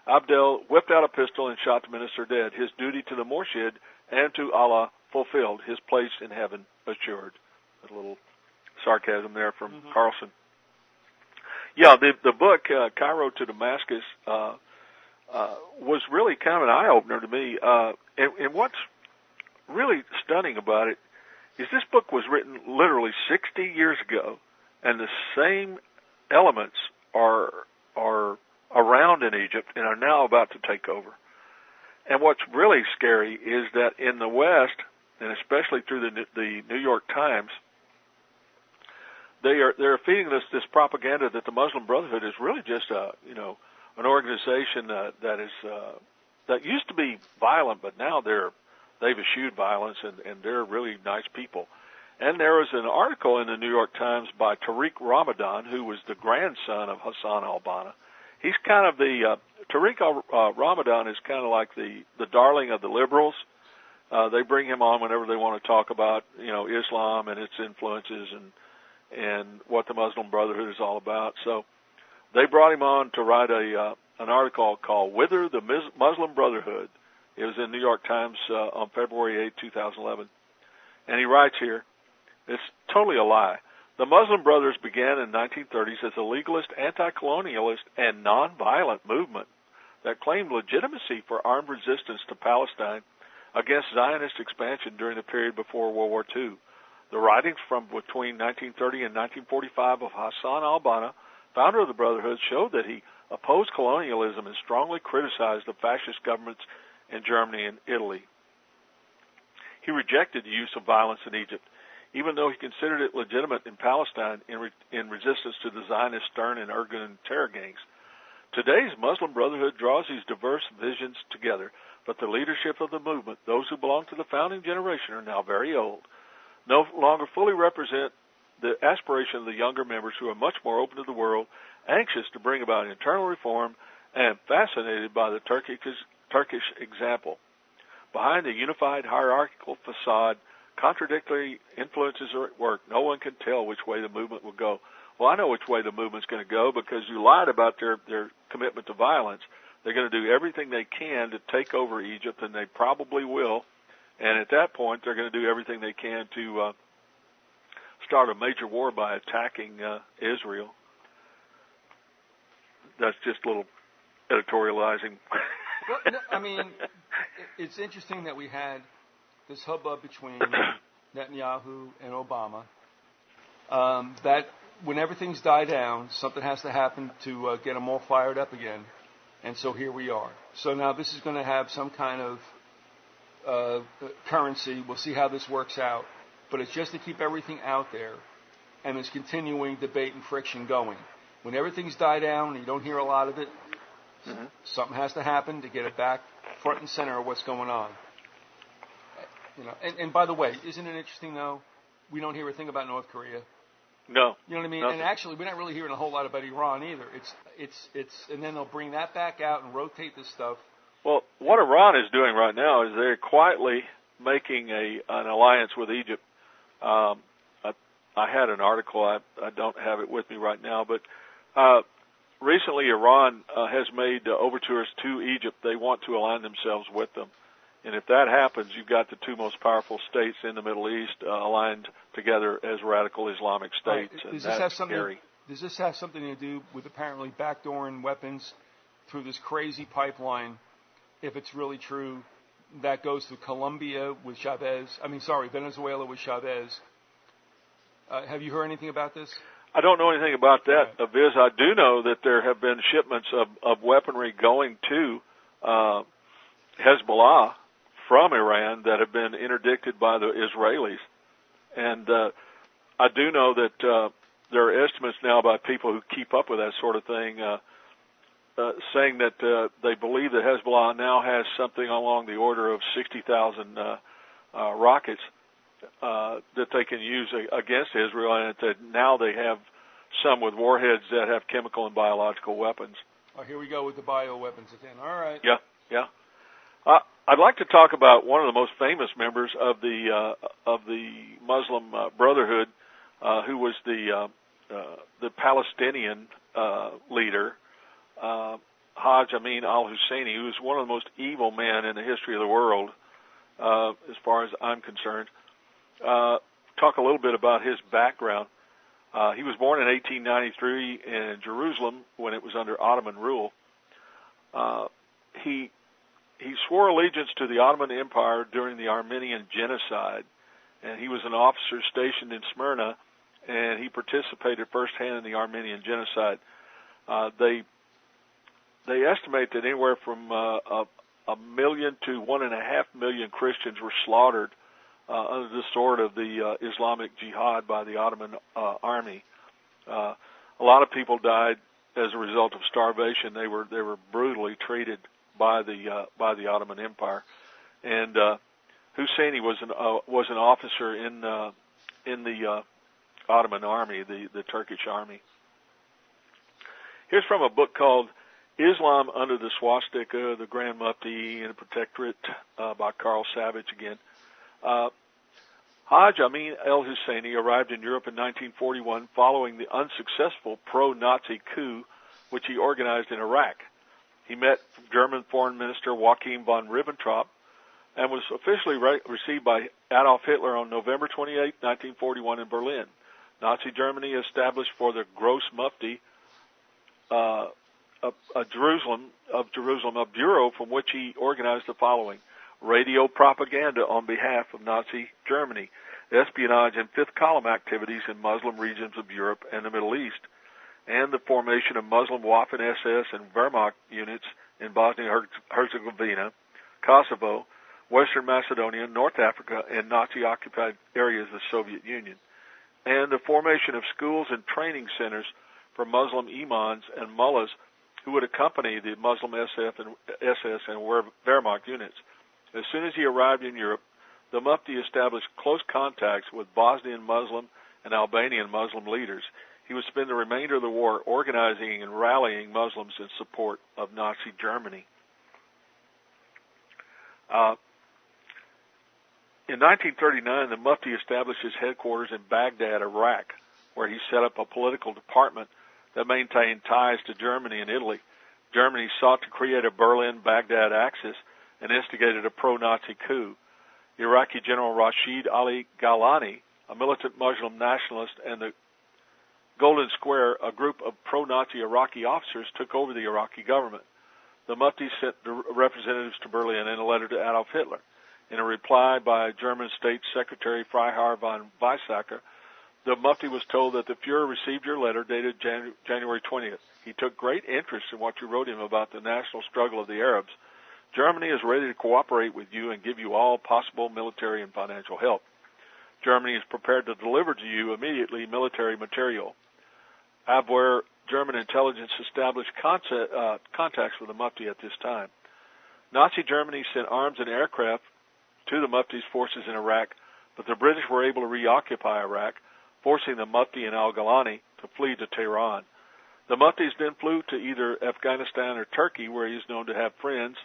Abdel whipped out a pistol and shot the minister dead. His duty to the Morshid and to Allah fulfilled, his place in heaven assured. A little sarcasm there from Carlson. Yeah, the book, Cairo to Damascus, was really kind of an eye-opener to me. And what's really stunning about it is this book was written literally 60 years ago, and the same elements are around in Egypt and are now about to take over. And what's really scary is that in the West, and especially through the New York Times, they're feeding us this propaganda that the Muslim Brotherhood is really just an organization that used to be violent, but now they've eschewed violence, and they're really nice people. And there was an article in the New York Times by Tariq Ramadan, who was the grandson of Hassan al-Banna. He's kind of Tariq Ramadan is kind of like the darling of the liberals. They bring him on whenever they want to talk about, Islam and its influences and what the Muslim Brotherhood is all about. So they brought him on to write an article called "Wither the Muslim Brotherhood." It was in New York Times on February 8, 2011. And he writes here, it's totally a lie. The Muslim Brothers began in the 1930s as a legalist, anti-colonialist, and non-violent movement that claimed legitimacy for armed resistance to Palestine against Zionist expansion during the period before World War II. The writings from between 1930 and 1945 of Hassan al-Banna, founder of the Brotherhood, showed that he opposed colonialism and strongly criticized the fascist governments in Germany and Italy. He rejected the use of violence in Egypt, even though he considered it legitimate in Palestine in resistance to the Zionist Stern and Ergun terror gangs. Today's Muslim Brotherhood draws these diverse visions together, but the leadership of the movement, those who belong to the founding generation, are now very old, no longer fully represent the aspiration of the younger members who are much more open to the world, anxious to bring about internal reform, and fascinated by the Turkish example. Behind the unified hierarchical facade, contradictory influences are at work. No one can tell which way the movement will go. Well, I know which way the movement's going to go because you lied about their commitment to violence. They're going to do everything they can to take over Egypt, and they probably will. And at that point, they're going to do everything they can to start a major war by attacking Israel. That's just a little editorializing. Well, no, I mean, it's interesting that we had this hubbub between Netanyahu and Obama. That when everything's died down, something has to happen to get them all fired up again. And so here we are. So now this is going to have some kind of currency. We'll see how this works out. But it's just to keep everything out there and this continuing debate and friction going. When everything's died down and you don't hear a lot of it, something has to happen to get it back front and center of what's going on. You know, and by the way, isn't it interesting though? We don't hear a thing about North Korea. No. You know what I mean? Nothing. And actually, we're not really hearing a whole lot about Iran either. It's, and then they'll bring that back out and rotate this stuff. Well, what Iran is doing right now is they're quietly making an alliance with Egypt. I had an article. I don't have it with me right now, but recently Iran has made overtures to Egypt. They want to align themselves with them. And if that happens, you've got the two most powerful states in the Middle East aligned together as radical Islamic states. Right. And that's scary. Does this have something to do with apparently backdooring weapons through this crazy pipeline, if it's really true, that goes to Venezuela with Chavez? Have you heard anything about this? I don't know anything about that, Right. Viz. I do know that there have been shipments of weaponry going to Hezbollah from Iran that have been interdicted by the Israelis. And I do know that there are estimates now by people who keep up with that sort of thing saying that they believe that Hezbollah now has something along the order of 60,000 rockets that they can use against Israel, and that now they have some with warheads that have chemical and biological weapons. Oh, here we go with the bioweapons again. All right. Yeah. I'd like to talk about one of the most famous members of the Muslim Brotherhood, who was the Palestinian leader, Hajj Amin al-Husseini, who was one of the most evil men in the history of the world, as far as I'm concerned. Talk a little bit about his background. He was born in 1893 in Jerusalem when it was under Ottoman rule. He swore allegiance to the Ottoman Empire during the Armenian genocide, and he was an officer stationed in Smyrna, and he participated firsthand in the Armenian genocide. They estimate that anywhere from a million to 1.5 million Christians were slaughtered under the sword of the Islamic Jihad by the Ottoman army. A lot of people died as a result of starvation. They were brutally treated by the Ottoman Empire, and Husseini was an officer in the Ottoman army, the Turkish army. Here's from a book called Islam Under the Swastika, the Grand Mufti and the Protectorate by Carl Savage again. Hajj Amin al-Husseini arrived in Europe in 1941 following the unsuccessful pro-Nazi coup which he organized in Iraq. He met German Foreign Minister Joachim von Ribbentrop and was officially received by Adolf Hitler on November 28, 1941 in Berlin. Nazi Germany established for the Gross Mufti Jerusalem a bureau from which he organized the following: radio propaganda on behalf of Nazi Germany, espionage and fifth column activities in Muslim regions of Europe and the Middle East, and the formation of Muslim Waffen-SS and Wehrmacht units in Bosnia-Herzegovina, Kosovo, Western Macedonia, North Africa, and Nazi-occupied areas of the Soviet Union, and the formation of schools and training centers for Muslim imams and mullahs who would accompany the Muslim SS and Wehrmacht units. As soon as he arrived in Europe, the Mufti established close contacts with Bosnian Muslim and Albanian Muslim leaders. He would spend the remainder of the war organizing and rallying Muslims in support of Nazi Germany. In 1939, the Mufti established his headquarters in Baghdad, Iraq, where he set up a political department that maintained ties to Germany and Italy. Germany sought to create a Berlin-Baghdad axis and instigated a pro-Nazi coup. Iraqi General Rashid Ali Galani, a militant Muslim nationalist, and the Golden Square, a group of pro-Nazi Iraqi officers, took over the Iraqi government. The Mufti sent representatives to Berlin in a letter to Adolf Hitler. In a reply by German State Secretary Freiherr von Weizsäcker, the Mufti was told that the Fuhrer received your letter dated January 20th. He took great interest in what you wrote him about the national struggle of the Arabs. Germany is ready to cooperate with you and give you all possible military and financial help. Germany is prepared to deliver to you immediately military material. Abwehr German intelligence established contacts with the Mufti at this time. Nazi Germany sent arms and aircraft to the Mufti's forces in Iraq, but the British were able to reoccupy Iraq, forcing the Mufti and al-Galani to flee to Tehran. The Muftis then flew to either Afghanistan or Turkey, where he is known to have friends.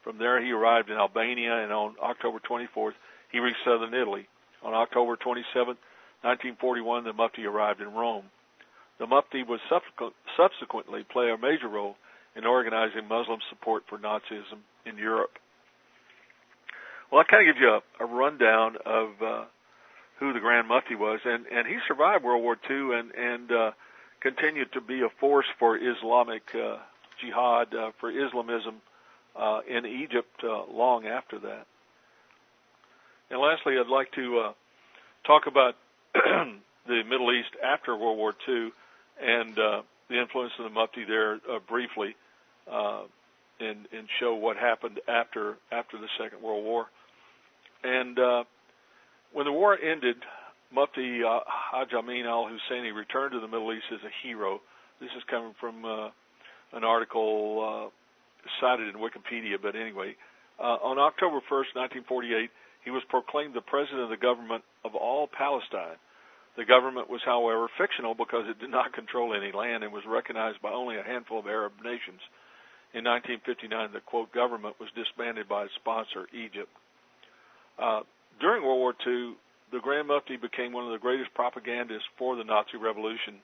From there, he arrived in Albania, and on October 24th, he reached southern Italy. On October 27, 1941, the Mufti arrived in Rome. The Mufti would subsequently play a major role in organizing Muslim support for Nazism in Europe. Well, I kind of give you a rundown of who the Grand Mufti was, and he survived World War II and continued to be a force for Islamic jihad, for Islamism in Egypt long after that. And lastly, I'd like to talk about the Middle East after World War II and the influence of the Mufti there briefly, and show what happened after the Second World War. And when the war ended, Mufti Haj Amin al-Husseini returned to the Middle East as a hero. This is coming from an article cited in Wikipedia, but anyway. On October 1st, 1948, he was proclaimed the president of the government of all Palestine. The government was, however, fictional because it did not control any land and was recognized by only a handful of Arab nations. In 1959, the, quote, government was disbanded by its sponsor, Egypt. During World War II, the Grand Mufti became one of the greatest propagandists for the Nazi Revolution.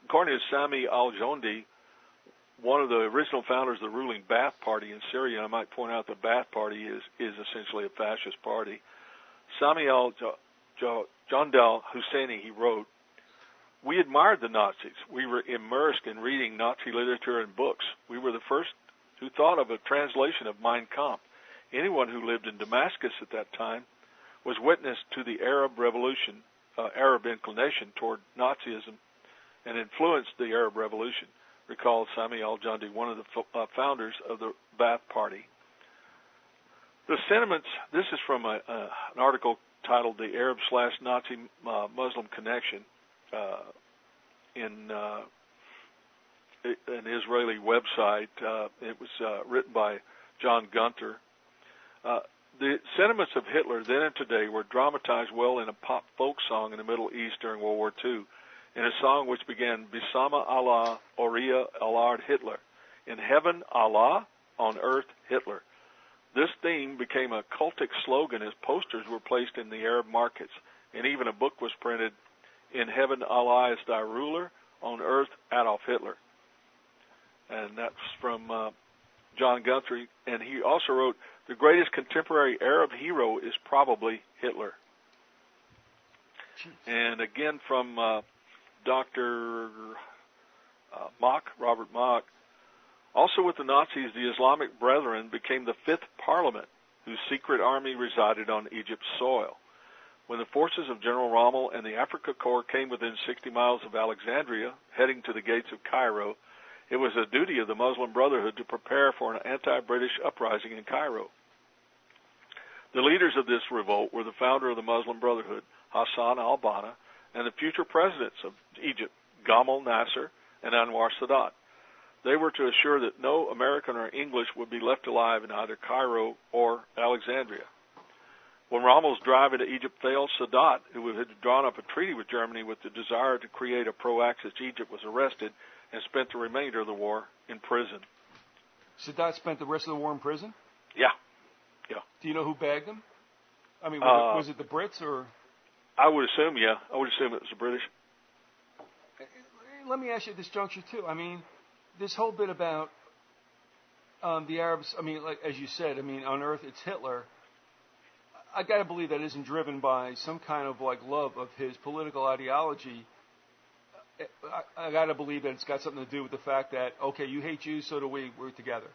According to Sami al-Jondi, one of the original founders of the ruling Ba'ath Party in Syria, I might point out the Ba'ath Party is essentially a fascist party. Sami al-Jondal Husseini, he wrote, "We admired the Nazis. We were immersed in reading Nazi literature and books. We were the first who thought of a translation of Mein Kampf. Anyone who lived in Damascus at that time was witness to the Arab Revolution, Arab inclination toward Nazism, and influenced the Arab Revolution," recalled Sami al-Jondi, one of the founders of the Ba'ath Party. The sentiments, this is from an article titled "The Arab/Nazi Muslim Connection" in an Israeli website. It was written by John Gunther. The sentiments of Hitler then and today were dramatized well in a pop folk song in the Middle East during World War II, in a song which began, "Bisama Allah, Oriya Alard Hitler." In heaven, Allah, on earth, Hitler. This theme became a cultic slogan as posters were placed in the Arab markets, and even a book was printed, "In heaven, Allah is thy ruler, on earth, Adolf Hitler." And that's from John Guthrie. And he also wrote, "The greatest contemporary Arab hero is probably Hitler." And again from Dr. Mock, Robert Mock, "Also with the Nazis, the Islamic Brethren became the fifth parliament whose secret army resided on Egypt's soil. When the forces of General Rommel and the Africa Corps came within 60 miles of Alexandria, heading to the gates of Cairo, it was the duty of the Muslim Brotherhood to prepare for an anti-British uprising in Cairo. The leaders of this revolt were the founder of the Muslim Brotherhood, Hassan al-Banna, and the future presidents of Egypt, Gamal Nasser and Anwar Sadat. They were to assure that no American or English would be left alive in either Cairo or Alexandria. When Rommel's drive into Egypt failed, Sadat, who had drawn up a treaty with Germany with the desire to create a pro-Axis Egypt, was arrested and spent the remainder of the war in prison." Sadat spent the rest of the war in prison? Yeah. Do you know who bagged him? I mean, was it the Brits or? I would assume, yeah. I would assume it was the British. Let me ask you at this juncture, too. I mean, this whole bit about the Arabs, I mean, like as you said, I mean, on earth it's Hitler. I got to believe that isn't driven by some kind of like love of his political ideology. I got to believe that it's got something to do with the fact that, okay, you hate Jews, so do we. We're together.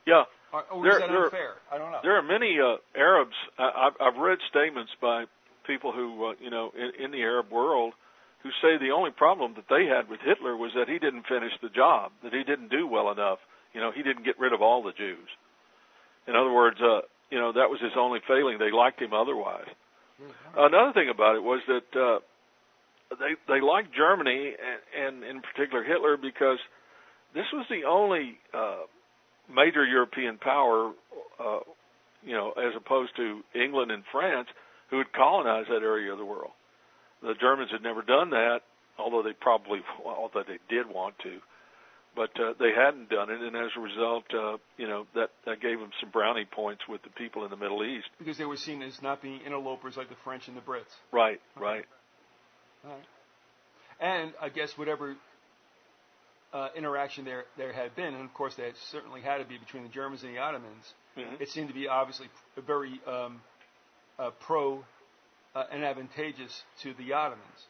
Yeah. Or is that unfair? I don't know. There are many Arabs. I've read statements by people who, in the Arab world, who say the only problem that they had with Hitler was that he didn't finish the job, that he didn't do well enough. He didn't get rid of all the Jews. In other words, that was his only failing. They liked him otherwise. Another thing about it was that they liked Germany and in particular Hitler because this was the only major European power, as opposed to England and France, who had colonized that area of the world. The Germans had never done that, although they did want to, but they hadn't done it, and as a result, that gave them some brownie points with the people in the Middle East. Because they were seen as not being interlopers like the French and the Brits. Right, okay. Right. All right. And I guess whatever interaction there had been, and of course there certainly had to be between the Germans and the Ottomans, it seemed to be obviously very pro and advantageous to the Ottomans.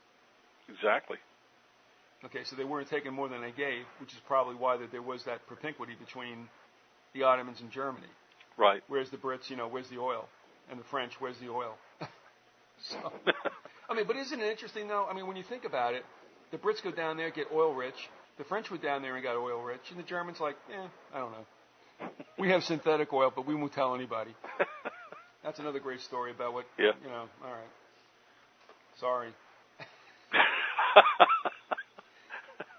Exactly. Okay, so they weren't taking more than they gave, which is probably why there was that propinquity between the Ottomans and Germany. Right. Whereas the Brits, where's the oil? And the French, where's the oil? So, but isn't it interesting, though? When you think about it, the Brits go down there, get oil rich. The French went down there and got oil rich. And the Germans I don't know. We have synthetic oil, but we won't tell anybody. That's another great story about what, all right. Sorry.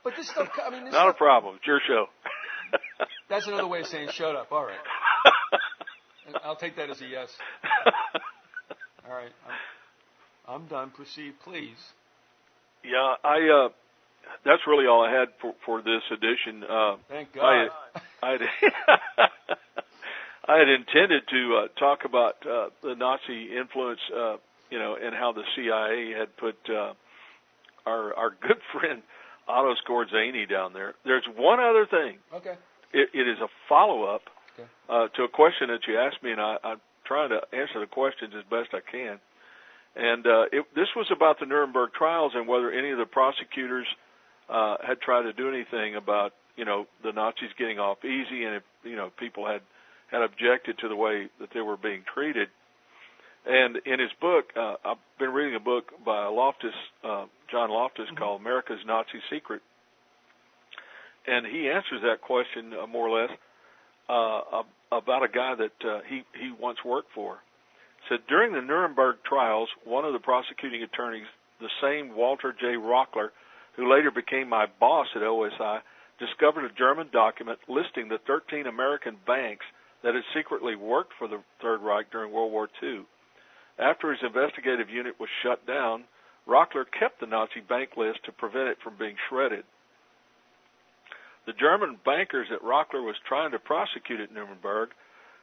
But this stuff, Not a problem. It's your show. That's another way of saying shut up. All right. I'll take that as a yes. All right. I'm done. Proceed, please. Yeah, that's really all I had for this edition. Thank God. I had intended to talk about the Nazi influence, and how the CIA had put our good friend Otto Skorzeny down there. There's one other thing. Okay. It is a follow-up to a question that you asked me, and I'm trying to answer the questions as best I can. And this was about the Nuremberg trials and whether any of the prosecutors had tried to do anything about, the Nazis getting off easy, and if, people had objected to the way that they were being treated. And in his book, I've been reading a book by John Loftus, called America's Nazi Secret. And he answers that question more or less about a guy that he once worked for. Said, during the Nuremberg trials, one of the prosecuting attorneys, the same Walter J. Rockler, who later became my boss at OSI, discovered a German document listing the 13 American banks that had secretly worked for the Third Reich during World War II. After his investigative unit was shut down, Rockler kept the Nazi bank list to prevent it from being shredded. The German bankers that Rockler was trying to prosecute at Nuremberg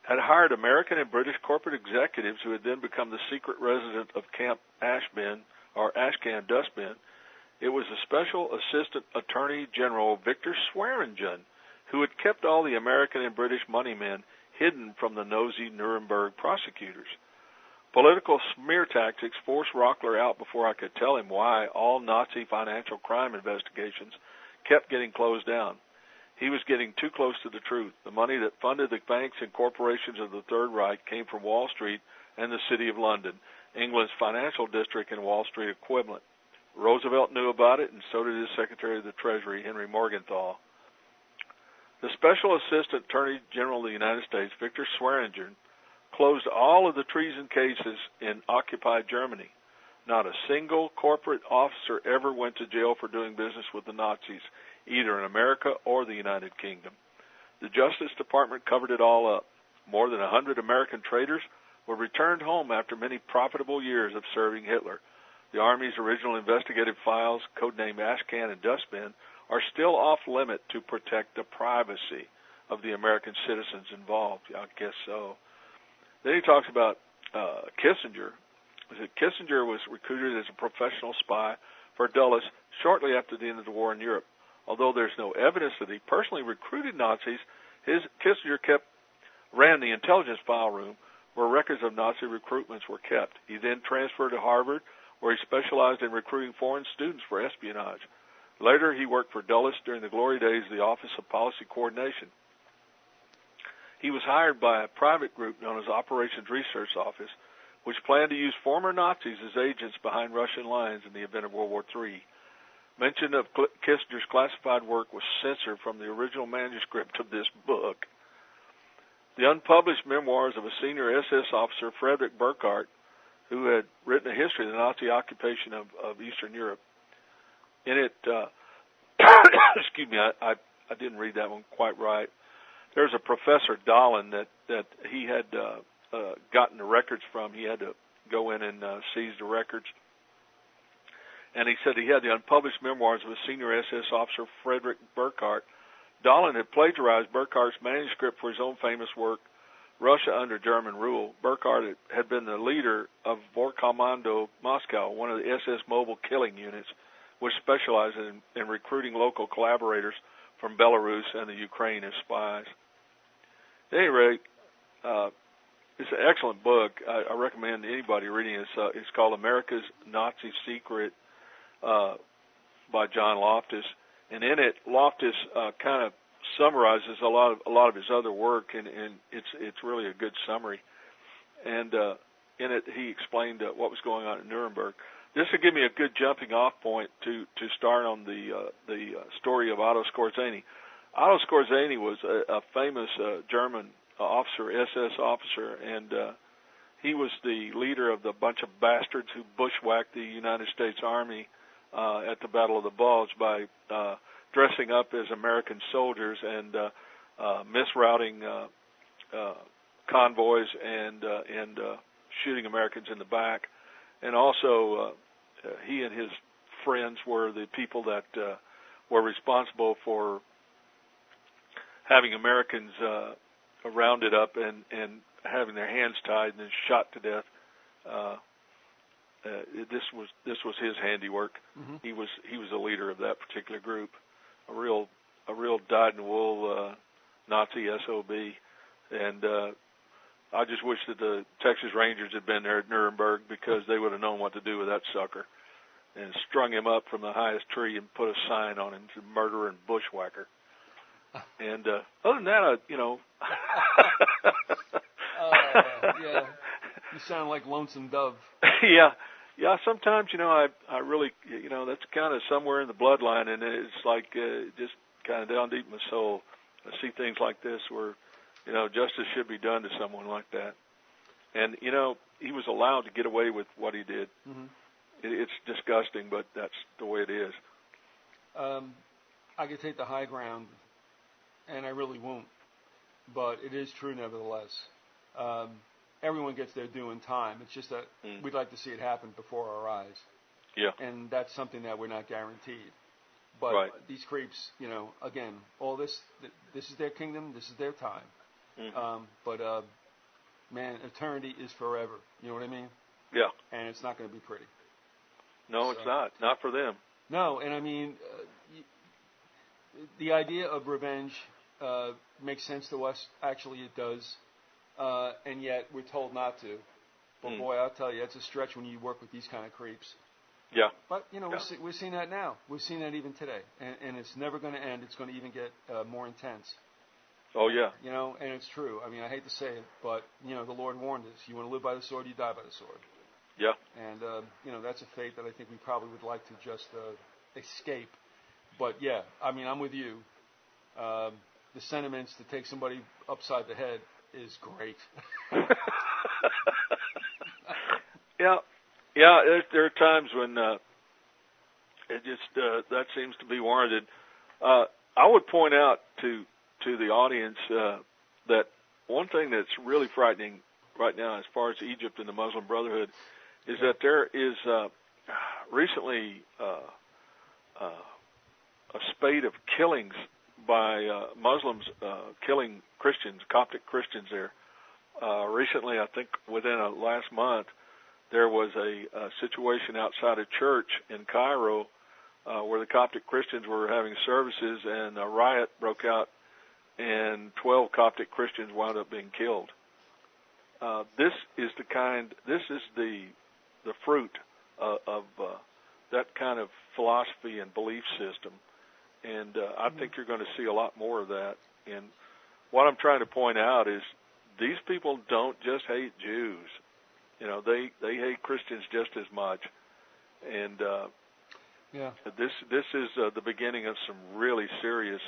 had hired American and British corporate executives who had then become the secret resident of Camp Ashcan Dustbin. It was the Special Assistant Attorney General Victor Swearingen who had kept all the American and British moneymen hidden from the nosy Nuremberg prosecutors. Political smear tactics forced Rockler out before I could tell him why all Nazi financial crime investigations kept getting closed down. He was getting too close to the truth. The money that funded the banks and corporations of the Third Reich came from Wall Street and the City of London, England's financial district and Wall Street equivalent. Roosevelt knew about it, and so did his Secretary of the Treasury, Henry Morgenthau. The Special Assistant Attorney General of the United States, Victor Swearingen, closed all of the treason cases in occupied Germany. Not a single corporate officer ever went to jail for doing business with the Nazis, either in America or the United Kingdom. The Justice Department covered it all up. More than 100 American traitors were returned home after many profitable years of serving Hitler. The Army's original investigative files, codenamed Ashcan and Dustbin, are still off limit to protect the privacy of the American citizens involved. I guess so. Then he talks about Kissinger. Kissinger was recruited as a professional spy for Dulles shortly after the end of the war in Europe. Although there's no evidence that he personally recruited Nazis, Kissinger ran the intelligence file room where records of Nazi recruitments were kept. He then transferred to Harvard, where he specialized in recruiting foreign students for espionage. Later, he worked for Dulles during the glory days of the Office of Policy Coordination. He was hired by a private group known as Operations Research Office, which planned to use former Nazis as agents behind Russian lines in the event of World War III. Mention of Kissinger's classified work was censored from the original manuscript of this book. The unpublished memoirs of a senior SS officer, Frederick Burkhardt, who had written a history of the Nazi occupation of Eastern Europe. In it, excuse me, I didn't read that one quite right. There's a Professor Dahlin that he had gotten the records from. He had to go in and seize the records. And he said he had the unpublished memoirs of a senior SS officer, Frederick Burkhardt. Dahlin had plagiarized Burkhardt's manuscript for his own famous work, Russia Under German Rule. Burkhardt had been the leader of Vorkommando Moscow, one of the SS mobile killing units, which specialized in recruiting local collaborators from Belarus and the Ukraine as spies. At any rate, it's an excellent book. I recommend anybody reading it. It's called America's Nazi Secret by John Loftus. And in it, Loftus kind of summarizes a lot of his other work, and it's really a good summary. And in it, he explained what was going on in Nuremberg. This will give me a good jumping-off point to start on the story of Otto Skorzeny. Otto Skorzeny was a famous German officer, SS officer, and he was the leader of the bunch of bastards who bushwhacked the United States Army at the Battle of the Bulge by dressing up as American soldiers and misrouting convoys and shooting Americans in the back. And also, he and his friends were the people that were responsible for having Americans rounded up and having their hands tied and then shot to death. This was his handiwork. Mm-hmm. He was the leader of that particular group, a real dyed-in-the-wool Nazi SOB, and I just wish that the Texas Rangers had been there at Nuremberg, because they would have known what to do with that sucker, and strung him up from the highest tree and put a sign on him to murderer and bushwhacker. And other than that, yeah, you sound like Lonesome Dove. Yeah. Sometimes, I really, that's kind of somewhere in the bloodline, and it's like just kind of down deep in my soul. I see things like this where, justice should be done to someone like that. And, he was allowed to get away with what he did. Mm-hmm. It's disgusting, but that's the way it is. I could take the high ground, and I really won't. But it is true nevertheless. Everyone gets their due in time. It's just that we'd like to see it happen before our eyes. Yeah. And that's something that we're not guaranteed. But right. These creeps, again, all this is their kingdom, this is their time. Mm-hmm. Man, eternity is forever. You know what I mean? Yeah. And it's not going to be pretty. No, it's not. Not for them. No, and I mean, the idea of revenge makes sense to us. Actually, it does. And yet we're told not to. But boy, I'll tell you, it's a stretch when you work with these kind of creeps. Yeah. But, we're seeing that now. We've seen that even today. And it's never going to end. It's going to even get more intense. Oh, yeah. And it's true. I mean, I hate to say it, but, the Lord warned us. You want to live by the sword, you die by the sword. Yeah. And, that's a fate that I think we probably would like to just escape. But, yeah, I mean, I'm with you. The sentiments to take somebody upside the head is great. Yeah. There are times when it just that seems to be warranted. I would point out to the audience that one thing that's really frightening right now, as far as Egypt and the Muslim Brotherhood, is that there is recently a spate of killings by Muslims killing Christians, Coptic Christians there. Recently, I think within last month, there was a situation outside a church in Cairo where the Coptic Christians were having services, and a riot broke out, and 12 Coptic Christians wound up being killed. this is the fruit of that kind of philosophy and belief system, and I think you're going to see a lot more of that. And what I'm trying to point out is these people don't just hate Jews. You know, they hate Christians just as much, and this is the beginning of some really serious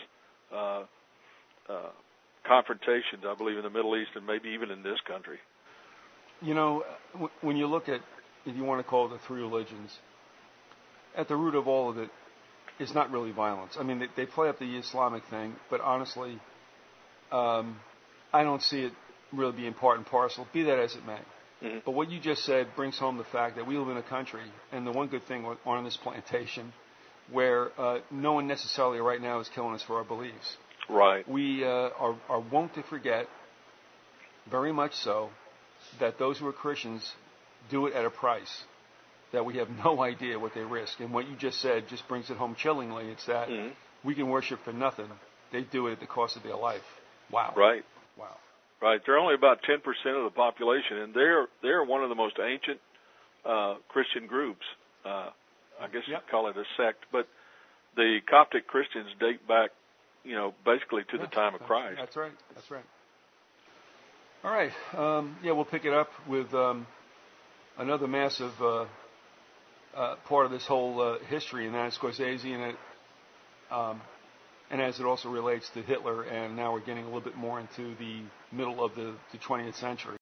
confrontations, I believe, in the Middle East and maybe even in this country. You know, when you look at, if you want to call it the three religions, at the root of all of it is not really violence. I mean, they play up the Islamic thing, but honestly, I don't see it really being part and parcel, be that as it may. Mm-hmm. But what you just said brings home the fact that we live in a country, and the one good thing on this plantation, where no one necessarily right now is killing us for our beliefs. Right. We are wont to forget, very much so, that those who are Christians do it at a price that we have no idea what they risk. And what you just said just brings it home chillingly. It's that we can worship for nothing. They do it at the cost of their life. Wow. Right. Wow. Right. They're only about 10% of the population, and they're one of the most ancient Christian groups. I guess you'd call it a sect. But the Coptic Christians date back, basically to the time of Christ. That's right. That's right. All right. We'll pick it up with another massive part of this whole history, and that's Scorsese, and as it also relates to Hitler, and now we're getting a little bit more into the middle of the 20th century.